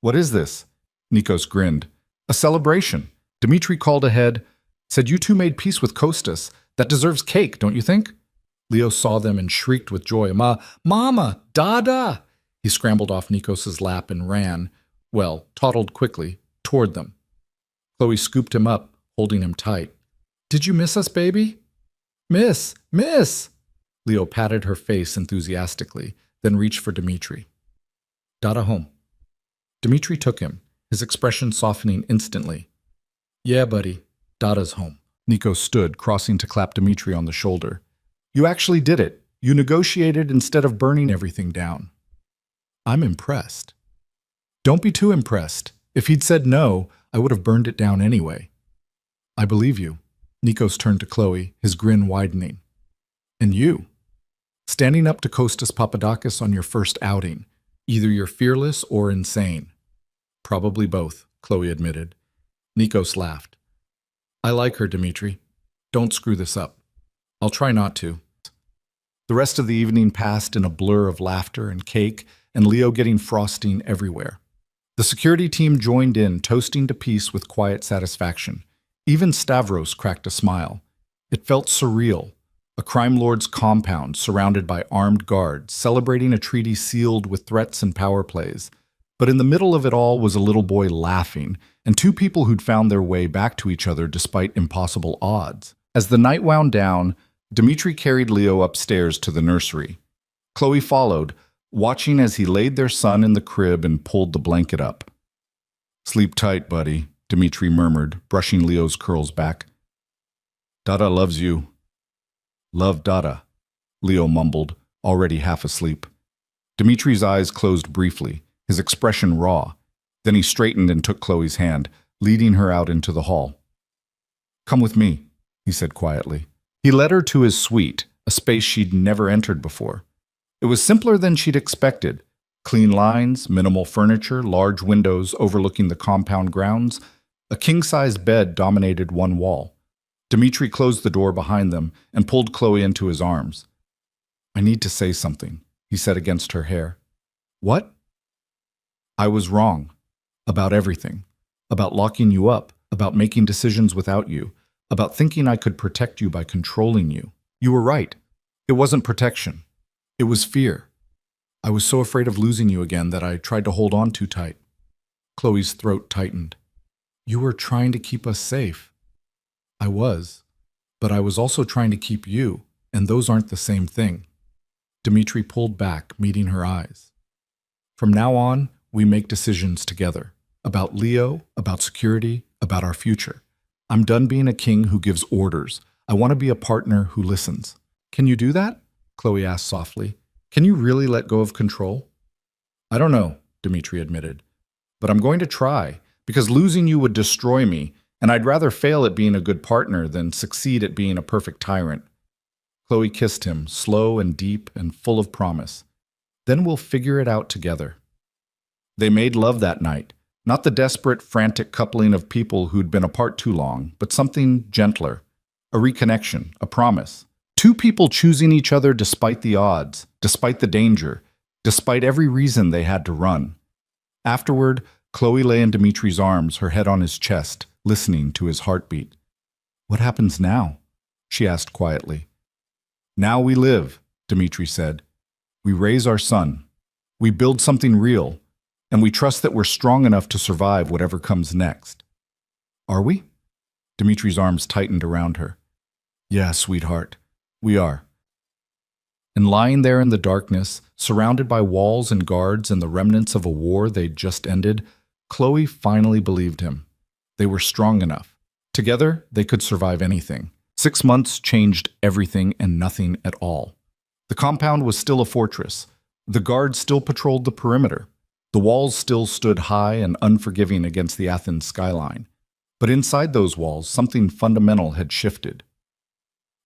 "What is this?" Nikos grinned. "A celebration." Dmitri called ahead, said, "You two made peace with Costas. That deserves cake, don't you think?" Leo saw them and shrieked with joy. Mama, Dada!" He scrambled off Nikos's lap and ran, toddled quickly, toward them. Chloe scooped him up, holding him tight. "Did you miss us, baby?" Miss! Leo patted her face enthusiastically, then reached for Dmitri. "Dada home." Dmitri took him, his expression softening instantly. "Yeah, buddy, Dada's home." Nico stood, crossing to clap Dmitri on the shoulder. "You actually did it. You negotiated instead of burning everything down." "I'm impressed." "Don't be too impressed. If he'd said no, I would have burned it down anyway." "I believe you." Nikos turned to Chloe, his grin widening. "And you? Standing up to Costas Papadakis on your first outing. Either you're fearless or insane." "Probably both," Chloe admitted. Nikos laughed. "I like her, Dmitri. Don't screw this up." "I'll try not to." The rest of the evening passed in a blur of laughter and cake and Leo getting frosting everywhere. The security team joined in, toasting to peace with quiet satisfaction. Even Stavros cracked a smile. It felt surreal. A crime lord's compound surrounded by armed guards, celebrating a treaty sealed with threats and power plays. But in the middle of it all was a little boy laughing, and two people who'd found their way back to each other despite impossible odds. As the night wound down, Dmitri carried Leo upstairs to the nursery. Chloe followed, watching as he laid their son in the crib and pulled the blanket up. "Sleep tight, buddy," Dmitri murmured, brushing Leo's curls back. "Dada loves you." "Love Dada," Leo mumbled, already half asleep. Dmitri's eyes closed briefly, his expression raw. Then he straightened and took Chloe's hand, leading her out into the hall. "Come with me," he said quietly. He led her to his suite, a space she'd never entered before. It was simpler than she'd expected. Clean lines, minimal furniture, large windows overlooking the compound grounds. A king-size bed dominated one wall. Dmitri closed the door behind them and pulled Chloe into his arms. "I need to say something," he said against her hair. "What?" "I was wrong. About everything. About locking you up. About making decisions without you. About thinking I could protect you by controlling you. You were right. It wasn't protection. It was fear. I was so afraid of losing you again that I tried to hold on too tight." Chloe's throat tightened. "You were trying to keep us safe." "I was. But I was also trying to keep you, and those aren't the same thing." Dmitri pulled back, meeting her eyes. "From now on, we make decisions together. About Leo, about security, about our future. I'm done being a king who gives orders. I want to be a partner who listens." "Can you do that?" Chloe asked softly. "Can you really let go of control?" "I don't know," Dmitri admitted. "But I'm going to try, because losing you would destroy me, and I'd rather fail at being a good partner than succeed at being a perfect tyrant." Chloe kissed him, slow and deep and full of promise. "Then we'll figure it out together." They made love that night, not the desperate, frantic coupling of people who'd been apart too long, but something gentler, a reconnection, a promise. Two people choosing each other despite the odds, despite the danger, despite every reason they had to run. Afterward, Chloe lay in Dmitri's arms, her head on his chest, listening to his heartbeat. "What happens now?" she asked quietly. "Now we live," Dmitri said. "We raise our son. We build something real, and we trust that we're strong enough to survive whatever comes next." "Are we?" Dmitri's arms tightened around her. "Yeah, sweetheart, we are." And lying there in the darkness, surrounded by walls and guards and the remnants of a war they'd just ended, Chloe finally believed him. They were strong enough. Together, they could survive anything. 6 months changed everything and nothing at all. The compound was still a fortress. The guards still patrolled the perimeter. The walls still stood high and unforgiving against the Athens skyline. But inside those walls, something fundamental had shifted.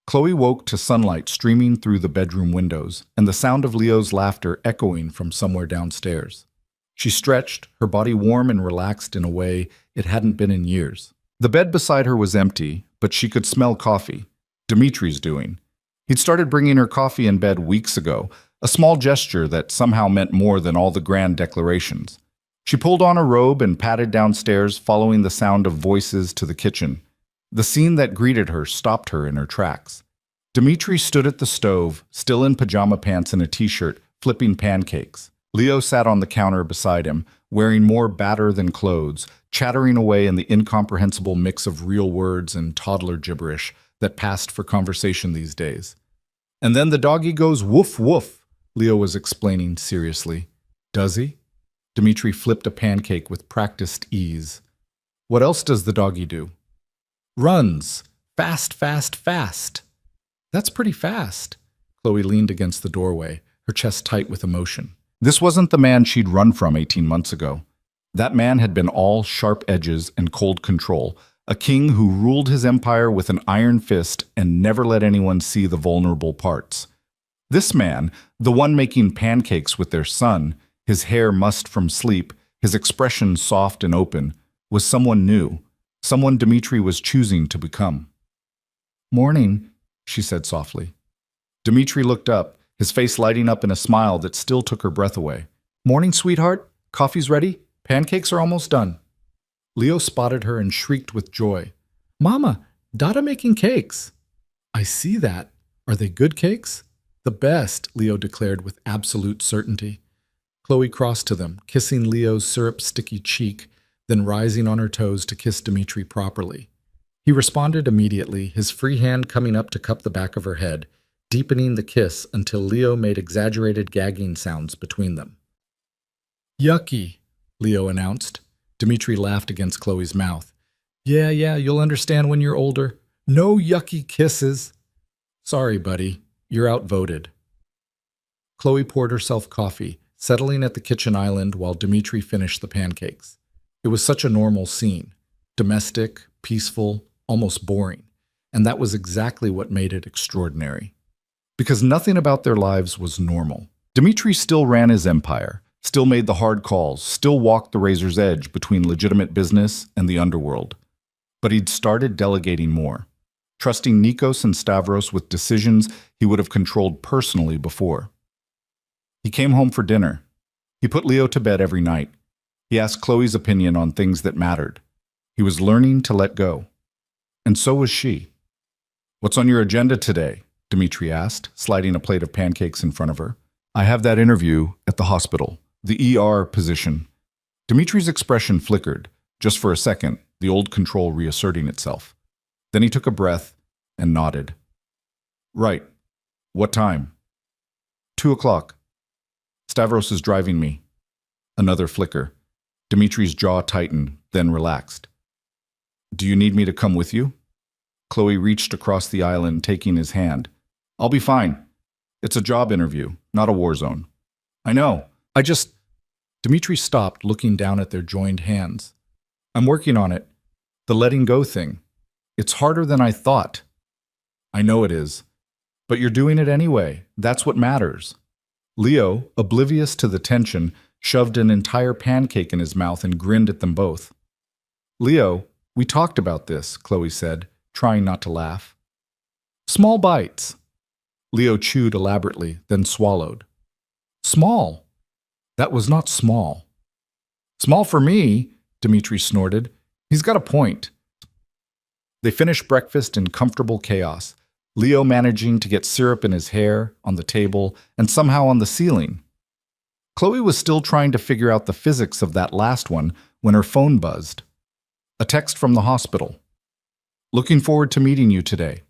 Chloe woke to sunlight streaming through the bedroom windows and the sound of Leo's laughter echoing from somewhere downstairs. She stretched, her body warm and relaxed in a way it hadn't been in years. The bed beside her was empty, but she could smell coffee. Dmitri's doing. He'd started bringing her coffee in bed weeks ago, a small gesture that somehow meant more than all the grand declarations. She pulled on her robe and padded downstairs, following the sound of voices to the kitchen. The scene that greeted her stopped her in her tracks. Dmitri stood at the stove, still in pajama pants and a t-shirt, flipping pancakes. Leo sat on the counter beside him, wearing more batter than clothes, chattering away in the incomprehensible mix of real words and toddler gibberish that passed for conversation these days. And then the doggy goes woof woof, Leo was explaining seriously. Does he? Dmitri flipped a pancake with practiced ease. What else does the doggy do? Runs. Fast, fast, fast. That's pretty fast. Chloe leaned against the doorway, her chest tight with emotion. This wasn't the man she'd run from 18 months ago. That man had been all sharp edges and cold control, a king who ruled his empire with an iron fist and never let anyone see the vulnerable parts. This man, the one making pancakes with their son, his hair mussed from sleep, his expression soft and open, was someone new, someone Dmitri was choosing to become. Morning, she said softly. Dmitri looked up, his face lighting up in a smile that still took her breath away. Morning, sweetheart. Coffee's ready. Pancakes are almost done. Leo spotted her and shrieked with joy. Mama, Dada making cakes. I see that. Are they good cakes? The best, Leo declared with absolute certainty. Chloe crossed to them, kissing Leo's syrup-sticky cheek, then rising on her toes to kiss Dmitri properly. He responded immediately, his free hand coming up to cup the back of her head, deepening the kiss until Leo made exaggerated gagging sounds between them. Yucky, Leo announced. Dmitri laughed against Chloe's mouth. Yeah, you'll understand when you're older. No yucky kisses. Sorry, buddy. You're outvoted. Chloe poured herself coffee, settling at the kitchen island while Dmitri finished the pancakes. It was such a normal scene. Domestic, peaceful, almost boring. And that was exactly what made it extraordinary. Because nothing about their lives was normal. Dmitri still ran his empire, still made the hard calls, still walked the razor's edge between legitimate business and the underworld. But he'd started delegating more, trusting Nikos and Stavros with decisions he would have controlled personally before. He came home for dinner. He put Leo to bed every night. He asked Chloe's opinion on things that mattered. He was learning to let go. And so was she. What's on your agenda today? Dmitri asked, sliding a plate of pancakes in front of her. I have that interview at the hospital, the ER position. Dmitri's expression flickered, just for a second, the old control reasserting itself. Then he took a breath and nodded. Right. What time? 2:00. Stavros is driving me. Another flicker. Dmitri's jaw tightened, then relaxed. Do you need me to come with you? Chloe reached across the island, taking his hand. I'll be fine. It's a job interview, not a war zone. I know. Dmitri stopped, looking down at their joined hands. I'm working on it. The letting go thing. It's harder than I thought. I know it is. But you're doing it anyway. That's what matters. Leo, oblivious to the tension, shoved an entire pancake in his mouth and grinned at them both. Leo, we talked about this, Chloe said, trying not to laugh. Small bites. Leo chewed elaborately, then swallowed. Small. That was not small. Small for me, Dmitri snorted. He's got a point. They finished breakfast in comfortable chaos, Leo managing to get syrup in his hair, on the table, and somehow on the ceiling. Chloe was still trying to figure out the physics of that last one when her phone buzzed. A text from the hospital. Looking forward to meeting you today.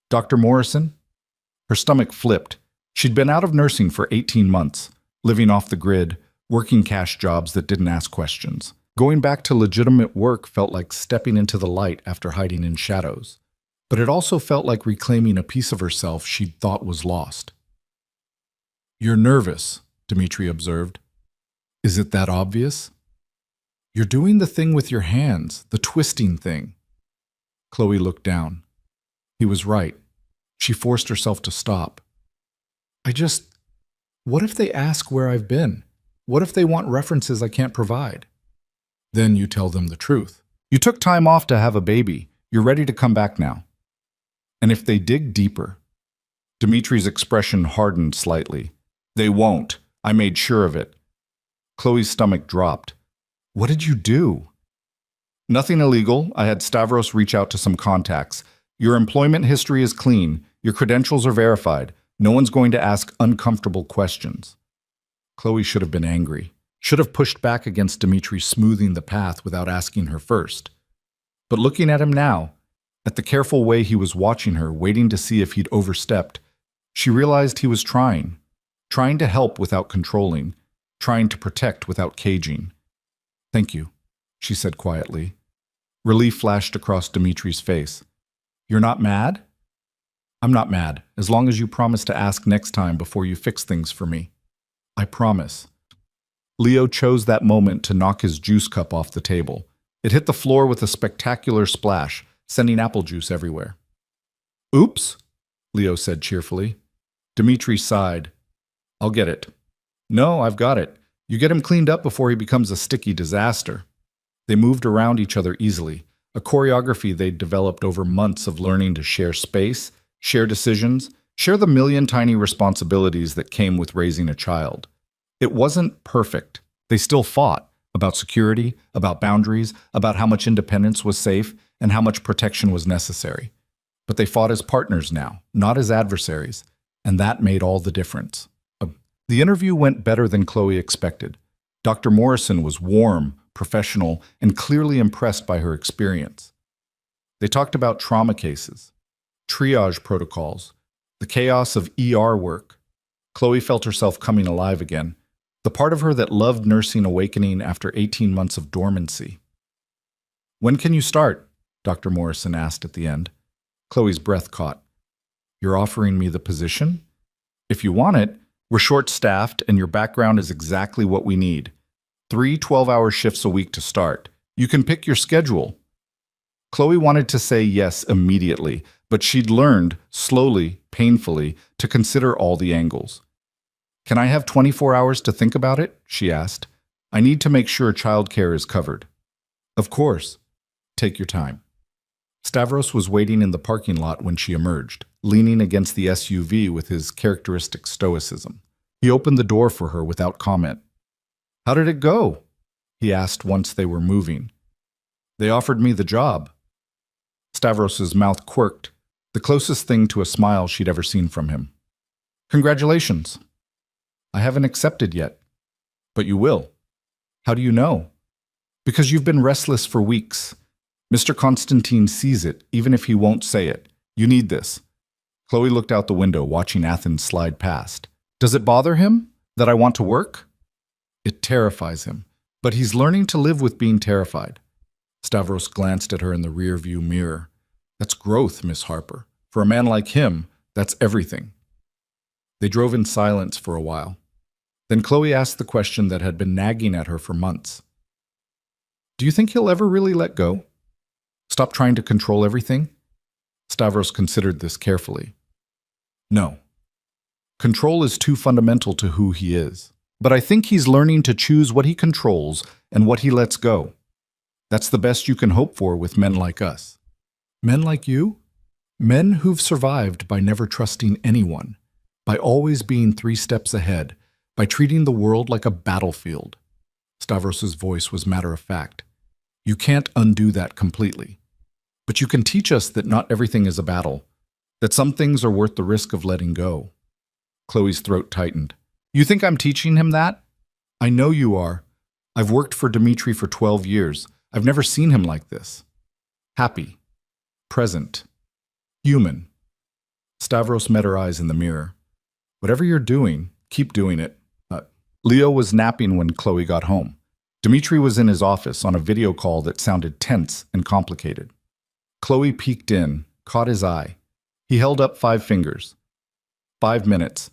Dr. Morrison? Her stomach flipped. She'd been out of nursing for 18 months, living off the grid, working cash jobs that didn't ask questions. Going back to legitimate work felt like stepping into the light after hiding in shadows. But it also felt like reclaiming a piece of herself she'd thought was lost. "You're nervous," Dmitri observed. "Is it that obvious?" "You're doing the thing with your hands, the twisting thing." Chloe looked down. He was right. She forced herself to stop. What if they ask where I've been? What if they want references I can't provide?" "Then you tell them the truth. You took time off to have a baby. You're ready to come back now." "And if they dig deeper?" Dimitri's expression hardened slightly. "They won't. I made sure of it." Chloe's stomach dropped. "What did you do?" "Nothing illegal. I had Stavros reach out to some contacts. Your employment history is clean. Your credentials are verified. No one's going to ask uncomfortable questions." Chloe should have been angry. Should have pushed back against Dmitri smoothing the path without asking her first. But looking at him now, at the careful way he was watching her, waiting to see if he'd overstepped, she realized he was trying to help without controlling, trying to protect without caging. "Thank you," she said quietly. Relief flashed across Dimitri's face. "You're not mad?" "I'm not mad, as long as you promise to ask next time before you fix things for me." "I promise." Leo chose that moment to knock his juice cup off the table. It hit the floor with a spectacular splash, sending apple juice everywhere. "Oops," Leo said cheerfully. Dmitri sighed. "I'll get it." "No, I've got it. You get him cleaned up before he becomes a sticky disaster." They moved around each other easily, a choreography they'd developed over months of learning to share space, share decisions, share the million tiny responsibilities that came with raising a child. It wasn't perfect. They still fought about security, about boundaries, about how much independence was safe and how much protection was necessary. But they fought as partners now, not as adversaries, and that made all the difference. The interview went better than Chloe expected. Dr. Morrison was warm, professional, and clearly impressed by her experience. They talked about trauma cases, triage protocols, the chaos of ER work. Chloe felt herself coming alive again, the part of her that loved nursing awakening after 18 months of dormancy. "When can you start?" Dr. Morrison asked at the end. Chloe's breath caught. "You're offering me the position? If you want it, we're short-staffed and your background is exactly what we need. 3 12-hour shifts a week to start. You can pick your schedule." Chloe wanted to say yes immediately, but she'd learned, slowly, painfully, to consider all the angles. "Can I have 24 hours to think about it?" she asked. "I need to make sure childcare is covered." "Of course. Take your time." Stavros was waiting in the parking lot when she emerged, leaning against the SUV with his characteristic stoicism. He opened the door for her without comment. "How did it go?" he asked once they were moving. "They offered me the job." Stavros's mouth quirked, the closest thing to a smile she'd ever seen from him. "Congratulations." "I haven't accepted yet." "But you will." "How do you know?" "Because you've been restless for weeks. Mr. Constantine sees it, even if he won't say it. You need this." Chloe looked out the window, watching Athens slide past. "Does it bother him that I want to work?" "It terrifies him, but he's learning to live with being terrified." Stavros glanced at her in the rear-view mirror. "That's growth, Miss Harper. For a man like him, that's everything." They drove in silence for a while. Then Chloe asked the question that had been nagging at her for months. "Do you think he'll ever really let go? Stop trying to control everything?" Stavros considered this carefully. "No. Control is too fundamental to who he is. But I think he's learning to choose what he controls and what he lets go. That's the best you can hope for with men like us." "Men like you?" "Men who've survived by never trusting anyone, by always being 3 steps ahead, by treating the world like a battlefield." Stavros's voice was matter-of-fact. "You can't undo that completely. But you can teach us that not everything is a battle, that some things are worth the risk of letting go." Chloe's throat tightened. "You think I'm teaching him that?" "I know you are. I've worked for Dmitri for 12 years. I've never seen him like this. Happy. Present. Human." Stavros met her eyes in the mirror. Whatever you're doing, keep doing it. Leo was napping when Chloe got home. Dmitri was in his office on a video call that sounded tense and complicated. Chloe peeked in, caught his eye. He held up 5 fingers. 5 minutes.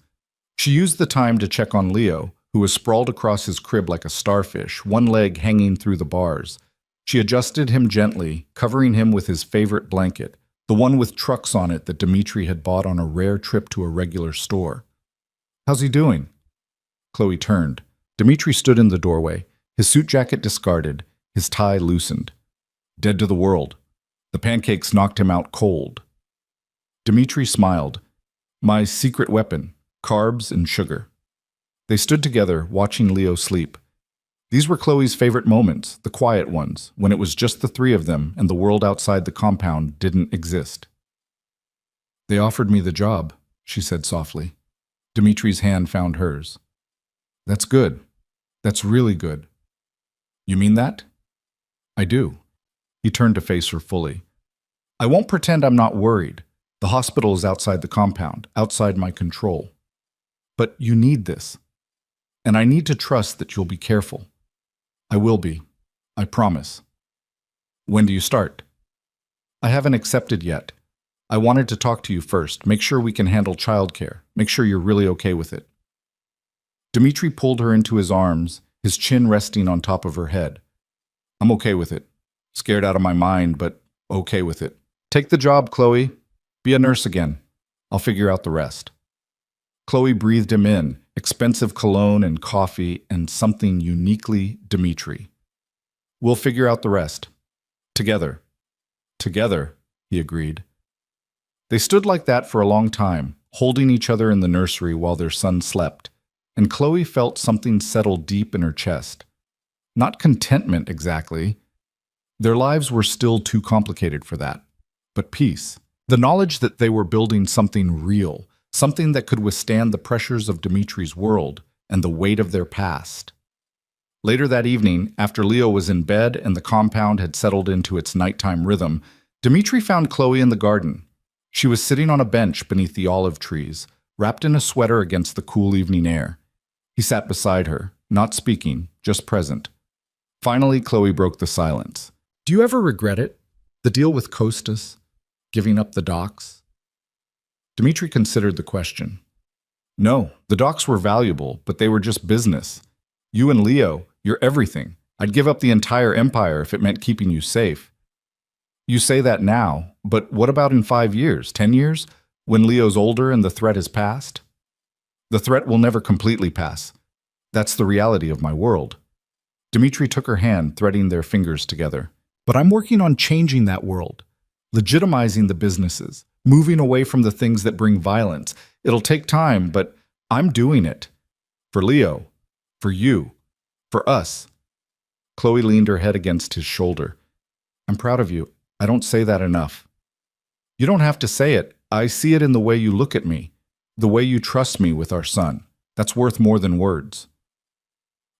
She used the time to check on Leo, who was sprawled across his crib like a starfish, one leg hanging through the bars. She adjusted him gently, covering him with his favorite blanket, the one with trucks on it that Dmitri had bought on a rare trip to a regular store. "How's he doing?" Chloe turned. Dmitri stood in the doorway, his suit jacket discarded, his tie loosened. Dead to the world. The pancakes knocked him out cold. Dmitri smiled. "My secret weapon, carbs and sugar." They stood together, watching Leo sleep. These were Chloe's favorite moments, the quiet ones, when it was just the 3 of them and the world outside the compound didn't exist. "They offered me the job," she said softly. Dmitri's hand found hers. "That's good. That's really good." "You mean that?" "I do." He turned to face her fully. "I won't pretend I'm not worried. The hospital is outside the compound, outside my control. But you need this. And I need to trust that you'll be careful. I will be. I promise." "When do you start?" "I haven't accepted yet. I wanted to talk to you first, make sure we can handle childcare, make sure you're really okay with it." Dmitri pulled her into his arms, his chin resting on top of her head. "I'm okay with it. Scared out of my mind, but okay with it. Take the job, Chloe. Be a nurse again. I'll figure out the rest." Chloe breathed him in, expensive cologne and coffee and something uniquely Dmitri. "We'll figure out the rest. Together." "Together," he agreed. They stood like that for a long time, holding each other in the nursery while their son slept, and Chloe felt something settle deep in her chest. Not contentment exactly. Their lives were still too complicated for that. But peace. The knowledge that they were building something real, something that could withstand the pressures of Dmitri's world and the weight of their past. Later that evening, after Leo was in bed and the compound had settled into its nighttime rhythm, Dmitri found Chloe in the garden. She was sitting on a bench beneath the olive trees, wrapped in a sweater against the cool evening air. He sat beside her, not speaking, just present. Finally, Chloe broke the silence. "Do you ever regret it? The deal with Costas? Giving up the docks?" Dmitri considered the question. "No, the docks were valuable, but they were just business. You and Leo, you're everything. I'd give up the entire empire if it meant keeping you safe." "You say that now, but what about in 5 years, 10 years, when Leo's older and the threat has passed?" "The threat will never completely pass. That's the reality of my world." Dmitri took her hand, threading their fingers together. "But I'm working on changing that world, legitimizing the businesses, moving away from the things that bring violence. It'll take time, but I'm doing it. For Leo, for you, for us." Chloe leaned her head against his shoulder. "I'm proud of you. I don't say that enough." "You don't have to say it. I see it in the way you look at me, the way you trust me with our son. That's worth more than words."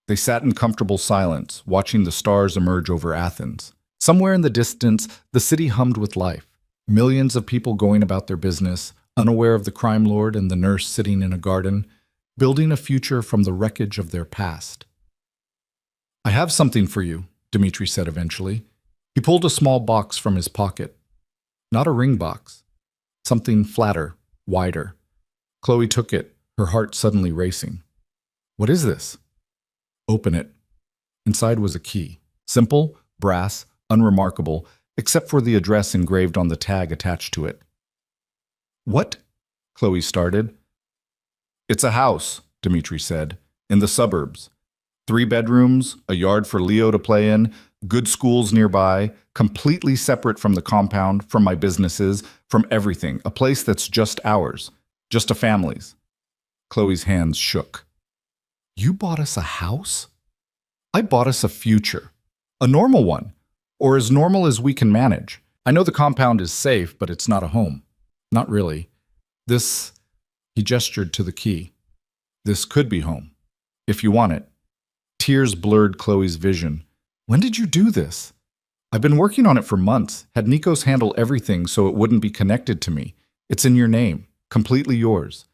They sat in comfortable silence, watching the stars emerge over Athens. Somewhere in the distance, the city hummed with life. Millions of people going about their business, unaware of the crime lord and the nurse sitting in a garden, building a future from the wreckage of their past. "I have something for you," Dmitri said eventually. He pulled a small box from his pocket. Not a ring box. Something flatter, wider. Chloe took it, her heart suddenly racing. "What is this?" "Open it." Inside was a key. Simple, brass, unremarkable, except for the address engraved on the tag attached to it. "What?" Chloe started. "It's a house," Dmitri said, "in the suburbs. 3 bedrooms, a yard for Leo to play in, good schools nearby, completely separate from the compound, from my businesses, from everything. A place that's just ours, just a family's." Chloe's hands shook. "You bought us a house?" "I bought us a future. A normal one. Or as normal as we can manage. I know the compound is safe, but it's not a home. Not really. This," he gestured to the key, "this could be home. If you want it." Tears blurred Chloe's vision. "When did you do this?" "I've been working on it for months. Had Nikos handle everything so it wouldn't be connected to me. It's in your name. Completely yours.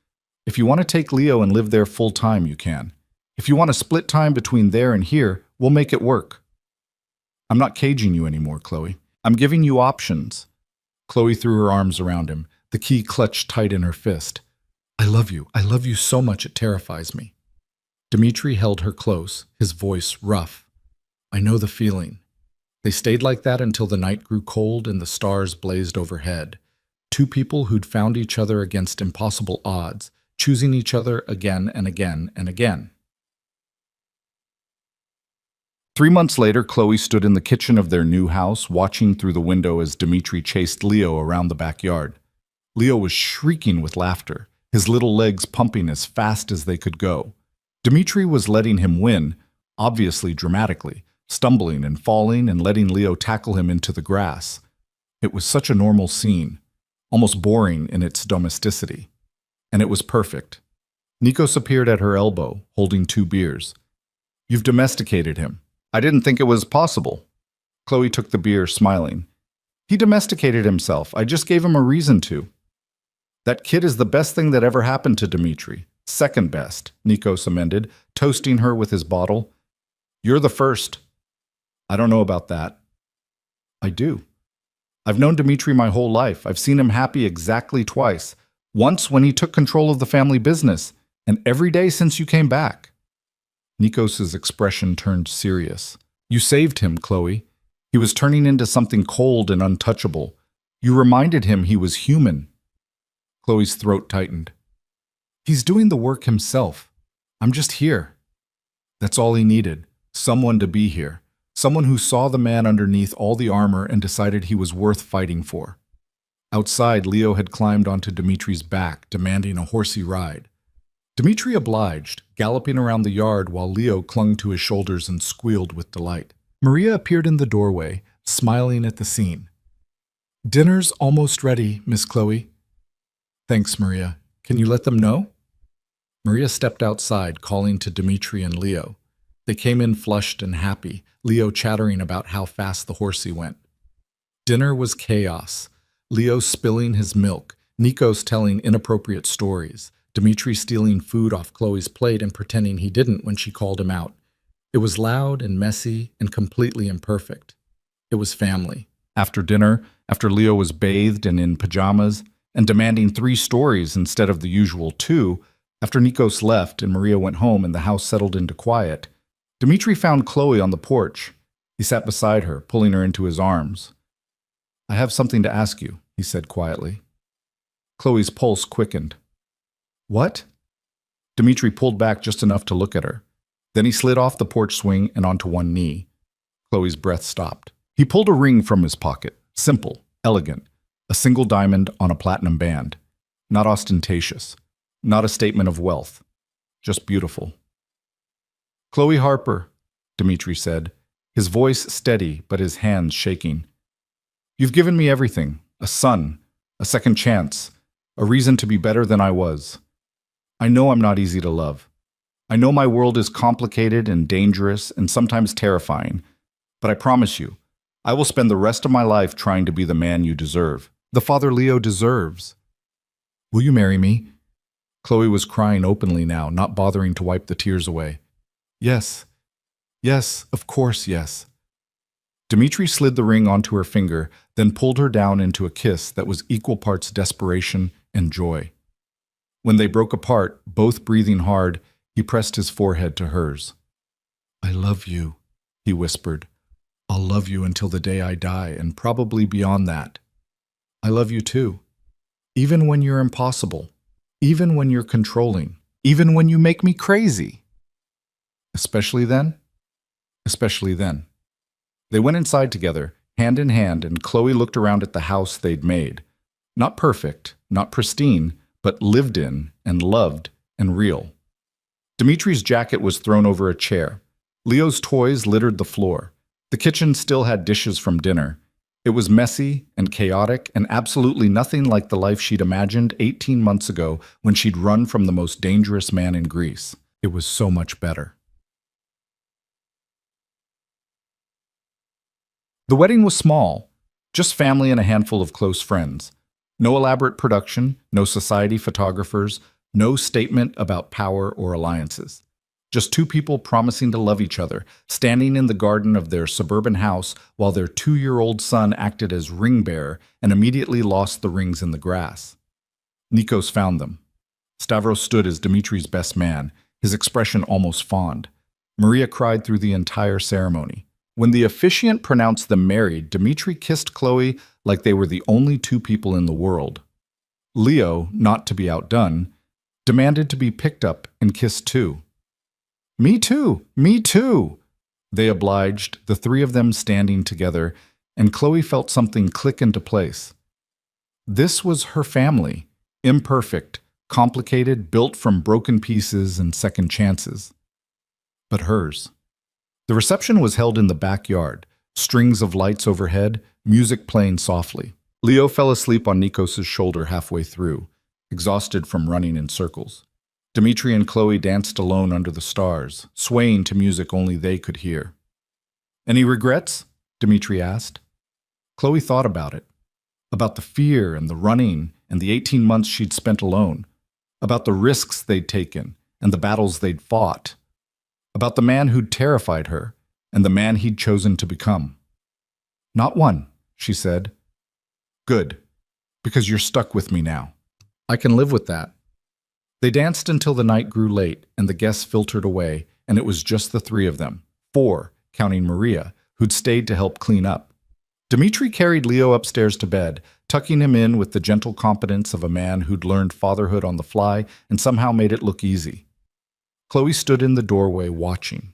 If you want to take Leo and live there full time, you can. If you want to split time between there and here, we'll make it work. I'm not caging you anymore, Chloe. I'm giving you options. Chloe threw her arms around him, the key clutched tight in her fist. I love you. I love you so much it terrifies me. Dmitri held her close, his voice rough. I know the feeling. They stayed like that until the night grew cold and the stars blazed overhead. Two people who'd found each other against impossible odds, choosing each other again and again and again. 3 months later, Chloe stood in the kitchen of their new house, watching through the window as Dmitri chased Leo around the backyard. Leo was shrieking with laughter, his little legs pumping as fast as they could go. Dmitri was letting him win, obviously dramatically, stumbling and falling and letting Leo tackle him into the grass. It was such a normal scene, almost boring in its domesticity. And it was perfect. Nikos appeared at her elbow, holding 2 beers. You've domesticated him. I didn't think it was possible. Chloe took the beer, smiling. He domesticated himself. I just gave him a reason to. That kid is the best thing that ever happened to Dmitri. Second best, Nikos amended, toasting her with his bottle. You're the first. I don't know about that. I do. I've known Dmitri my whole life. I've seen him happy exactly twice. Once when he took control of the family business, and every day since you came back. Nikos's expression turned serious. You saved him, Chloe. He was turning into something cold and untouchable. You reminded him he was human. Chloe's throat tightened. He's doing the work himself. I'm just here. That's all he needed. Someone to be here. Someone who saw the man underneath all the armor and decided he was worth fighting for. Outside, Leo had climbed onto Dmitri's back, demanding a horsey ride. Dmitri obliged, galloping around the yard while Leo clung to his shoulders and squealed with delight. Maria appeared in the doorway, smiling at the scene. Dinner's almost ready, Miss Chloe. Thanks, Maria. Can you let them know? Maria stepped outside, calling to Dmitri and Leo. They came in flushed and happy, Leo chattering about how fast the horsey went. Dinner was chaos. Leo spilling his milk, Nikos telling inappropriate stories, Dmitri stealing food off Chloe's plate and pretending he didn't when she called him out. It was loud and messy and completely imperfect. It was family. After dinner, after Leo was bathed and in pajamas, and demanding 3 stories instead of the usual 2, after Nikos left and Maria went home and the house settled into quiet, Dmitri found Chloe on the porch. He sat beside her, pulling her into his arms. I have something to ask you, he said quietly. Chloe's pulse quickened. What? Dmitri pulled back just enough to look at her. Then he slid off the porch swing and onto one knee. Chloe's breath stopped. He pulled a ring from his pocket. Simple, elegant. A single diamond on a platinum band. Not ostentatious. Not a statement of wealth. Just beautiful. Chloe Harper, Dmitri said, his voice steady but his hands shaking. You've given me everything. A son, a second chance, a reason to be better than I was. I know I'm not easy to love. I know my world is complicated and dangerous and sometimes terrifying, but I promise you, I will spend the rest of my life trying to be the man you deserve, the father Leo deserves. Will you marry me? Chloe was crying openly now, not bothering to wipe the tears away. Yes. Yes, of course, yes. Dmitri slid the ring onto her finger, then pulled her down into a kiss that was equal parts desperation and joy. When they broke apart, both breathing hard, he pressed his forehead to hers. I love you, he whispered. I'll love you until the day I die, and probably beyond that. I love you too. Even when you're impossible. Even when you're controlling. Even when you make me crazy. Especially then? Especially then. They went inside together, hand in hand, and Chloe looked around at the house they'd made. Not perfect, not pristine, but lived in and loved and real. Dmitri's jacket was thrown over a chair. Leo's toys littered the floor. The kitchen still had dishes from dinner. It was messy and chaotic and absolutely nothing like the life she'd imagined 18 months ago when she'd run from the most dangerous man in Greece. It was so much better. The wedding was small, just family and a handful of close friends. No elaborate production, no society photographers, No statement about power or alliances. Just two people promising to love each other, standing in the garden of their suburban house while their 2-year-old son acted as ring bearer and immediately lost the rings in the grass. Nikos found them. Stavros stood as Dmitri's best man, his expression almost fond. Maria cried through the entire ceremony. When the officiant pronounced them married, Dmitri kissed Chloe like they were the only two people in the world. Leo, not to be outdone, demanded to be picked up and kissed too. Me too, me too, they obliged, the three of them standing together, and Chloe felt something click into place. This was her family, imperfect, complicated, built from broken pieces and second chances. But hers. The reception was held in the backyard, strings of lights overhead, music playing softly. Leo fell asleep on Nikos' shoulder halfway through, exhausted from running in circles. Dmitri and Chloe danced alone under the stars, swaying to music only they could hear. Any regrets? Dmitri asked. Chloe thought about it. About the fear and the running and the 18 months she'd spent alone. About the risks they'd taken and the battles they'd fought. About the man who'd terrified her and the man he'd chosen to become. Not one, she said. Good, because you're stuck with me now. I can live with that. They danced until the night grew late and the guests filtered away, and it was just the three of them, 4, counting Maria, who'd stayed to help clean up. Dmitri carried Leo upstairs to bed, tucking him in with the gentle competence of a man who'd learned fatherhood on the fly and somehow made it look easy. Chloe stood in the doorway watching.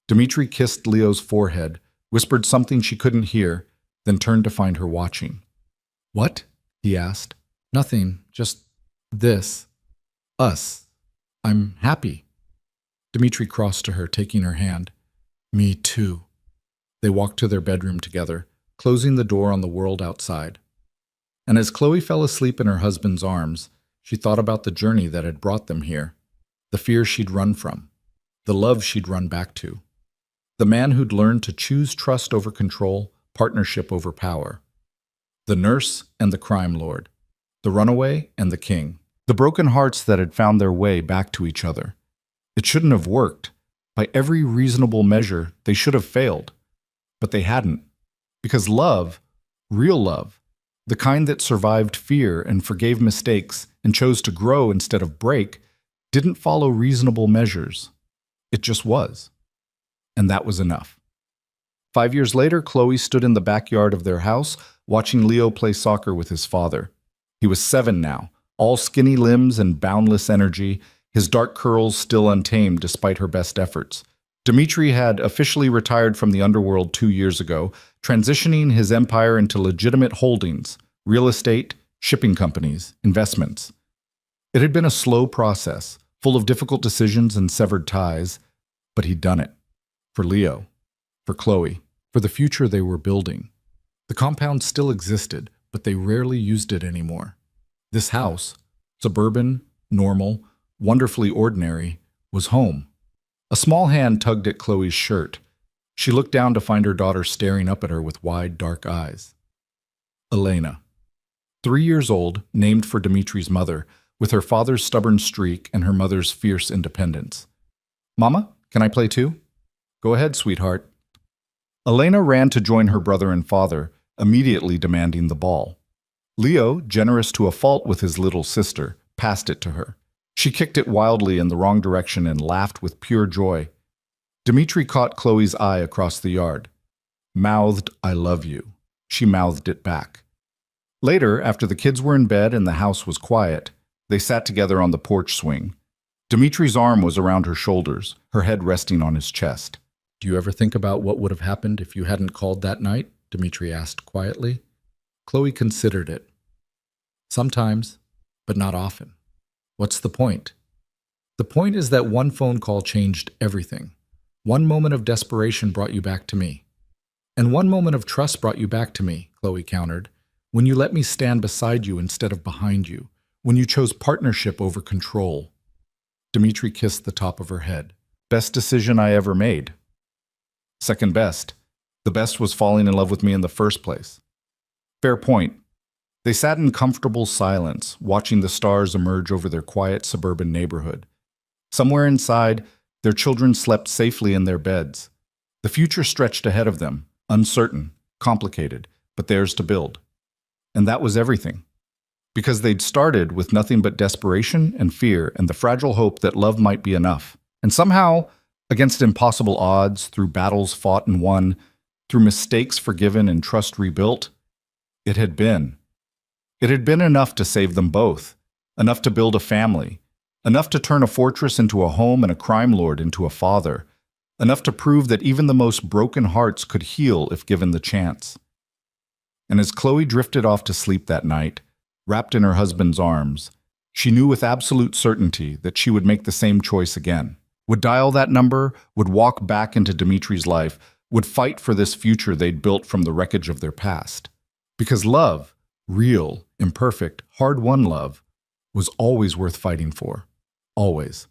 Dmitri kissed Leo's forehead, whispered something she couldn't hear, then turned to find her watching. What? He asked. Nothing, just this. Us. I'm happy. Dmitri crossed to her, taking her hand. Me too. They walked to their bedroom together, closing the door on the world outside. And as Chloe fell asleep in her husband's arms, she thought about the journey that had brought them here, the fear she'd run from, the love she'd run back to, the man who'd learned to choose trust over control, partnership over power, the nurse and the crime lord, the runaway and the king. The broken hearts that had found their way back to each other. It shouldn't have worked. By every reasonable measure, they should have failed. But they hadn't. Because love, real love, the kind that survived fear and forgave mistakes and chose to grow instead of break, didn't follow reasonable measures. It just was. And that was enough. 5 years later, Chloe stood in the backyard of their house, watching Leo play soccer with his father. He was 7 now. All skinny limbs and boundless energy, his dark curls still untamed despite her best efforts. Dmitri had officially retired from the underworld 2 years ago, transitioning his empire into legitimate holdings, real estate, shipping companies, investments. It had been a slow process, full of difficult decisions and severed ties, but he'd done it. For Leo, for Chloe, for the future they were building. The compound still existed, but they rarely used it anymore. This house, suburban, normal, wonderfully ordinary, was home. A small hand tugged at Chloe's shirt. She looked down to find her daughter staring up at her with wide, dark eyes. Elena. 3 years old, named for Dmitri's mother, with her father's stubborn streak and her mother's fierce independence. Mama, can I play too? Go ahead, sweetheart. Elena ran to join her brother and father, immediately demanding the ball. Leo, generous to a fault with his little sister, passed it to her. She kicked it wildly in the wrong direction and laughed with pure joy. Dmitri caught Chloe's eye across the yard. Mouthed, I love you. She mouthed it back. Later, after the kids were in bed and the house was quiet, they sat together on the porch swing. Dmitri's arm was around her shoulders, her head resting on his chest. Do you ever think about what would have happened if you hadn't called that night? Dmitri asked quietly. Chloe considered it. Sometimes, but not often. What's the point? The point is that one phone call changed everything. One moment of desperation brought you back to me. And one moment of trust brought you back to me, Chloe countered, when you let me stand beside you instead of behind you, when you chose partnership over control. Dmitri kissed the top of her head. Best decision I ever made. Second best. The best was falling in love with me in the first place. Fair point. They sat in comfortable silence, watching the stars emerge over their quiet suburban neighborhood. Somewhere inside, their children slept safely in their beds. The future stretched ahead of them, uncertain, complicated, but theirs to build. And that was everything. Because they'd started with nothing but desperation and fear and the fragile hope that love might be enough. And somehow, against impossible odds, through battles fought and won, through mistakes forgiven and trust rebuilt, it had been. It had been enough to save them both, enough to build a family, enough to turn a fortress into a home and a crime lord into a father, enough to prove that even the most broken hearts could heal if given the chance. And as Chloe drifted off to sleep that night, wrapped in her husband's arms, she knew with absolute certainty that she would make the same choice again, would dial that number, would walk back into Dmitri's life, would fight for this future they'd built from the wreckage of their past. Because love, real, imperfect, hard-won love, was always worth fighting for. Always.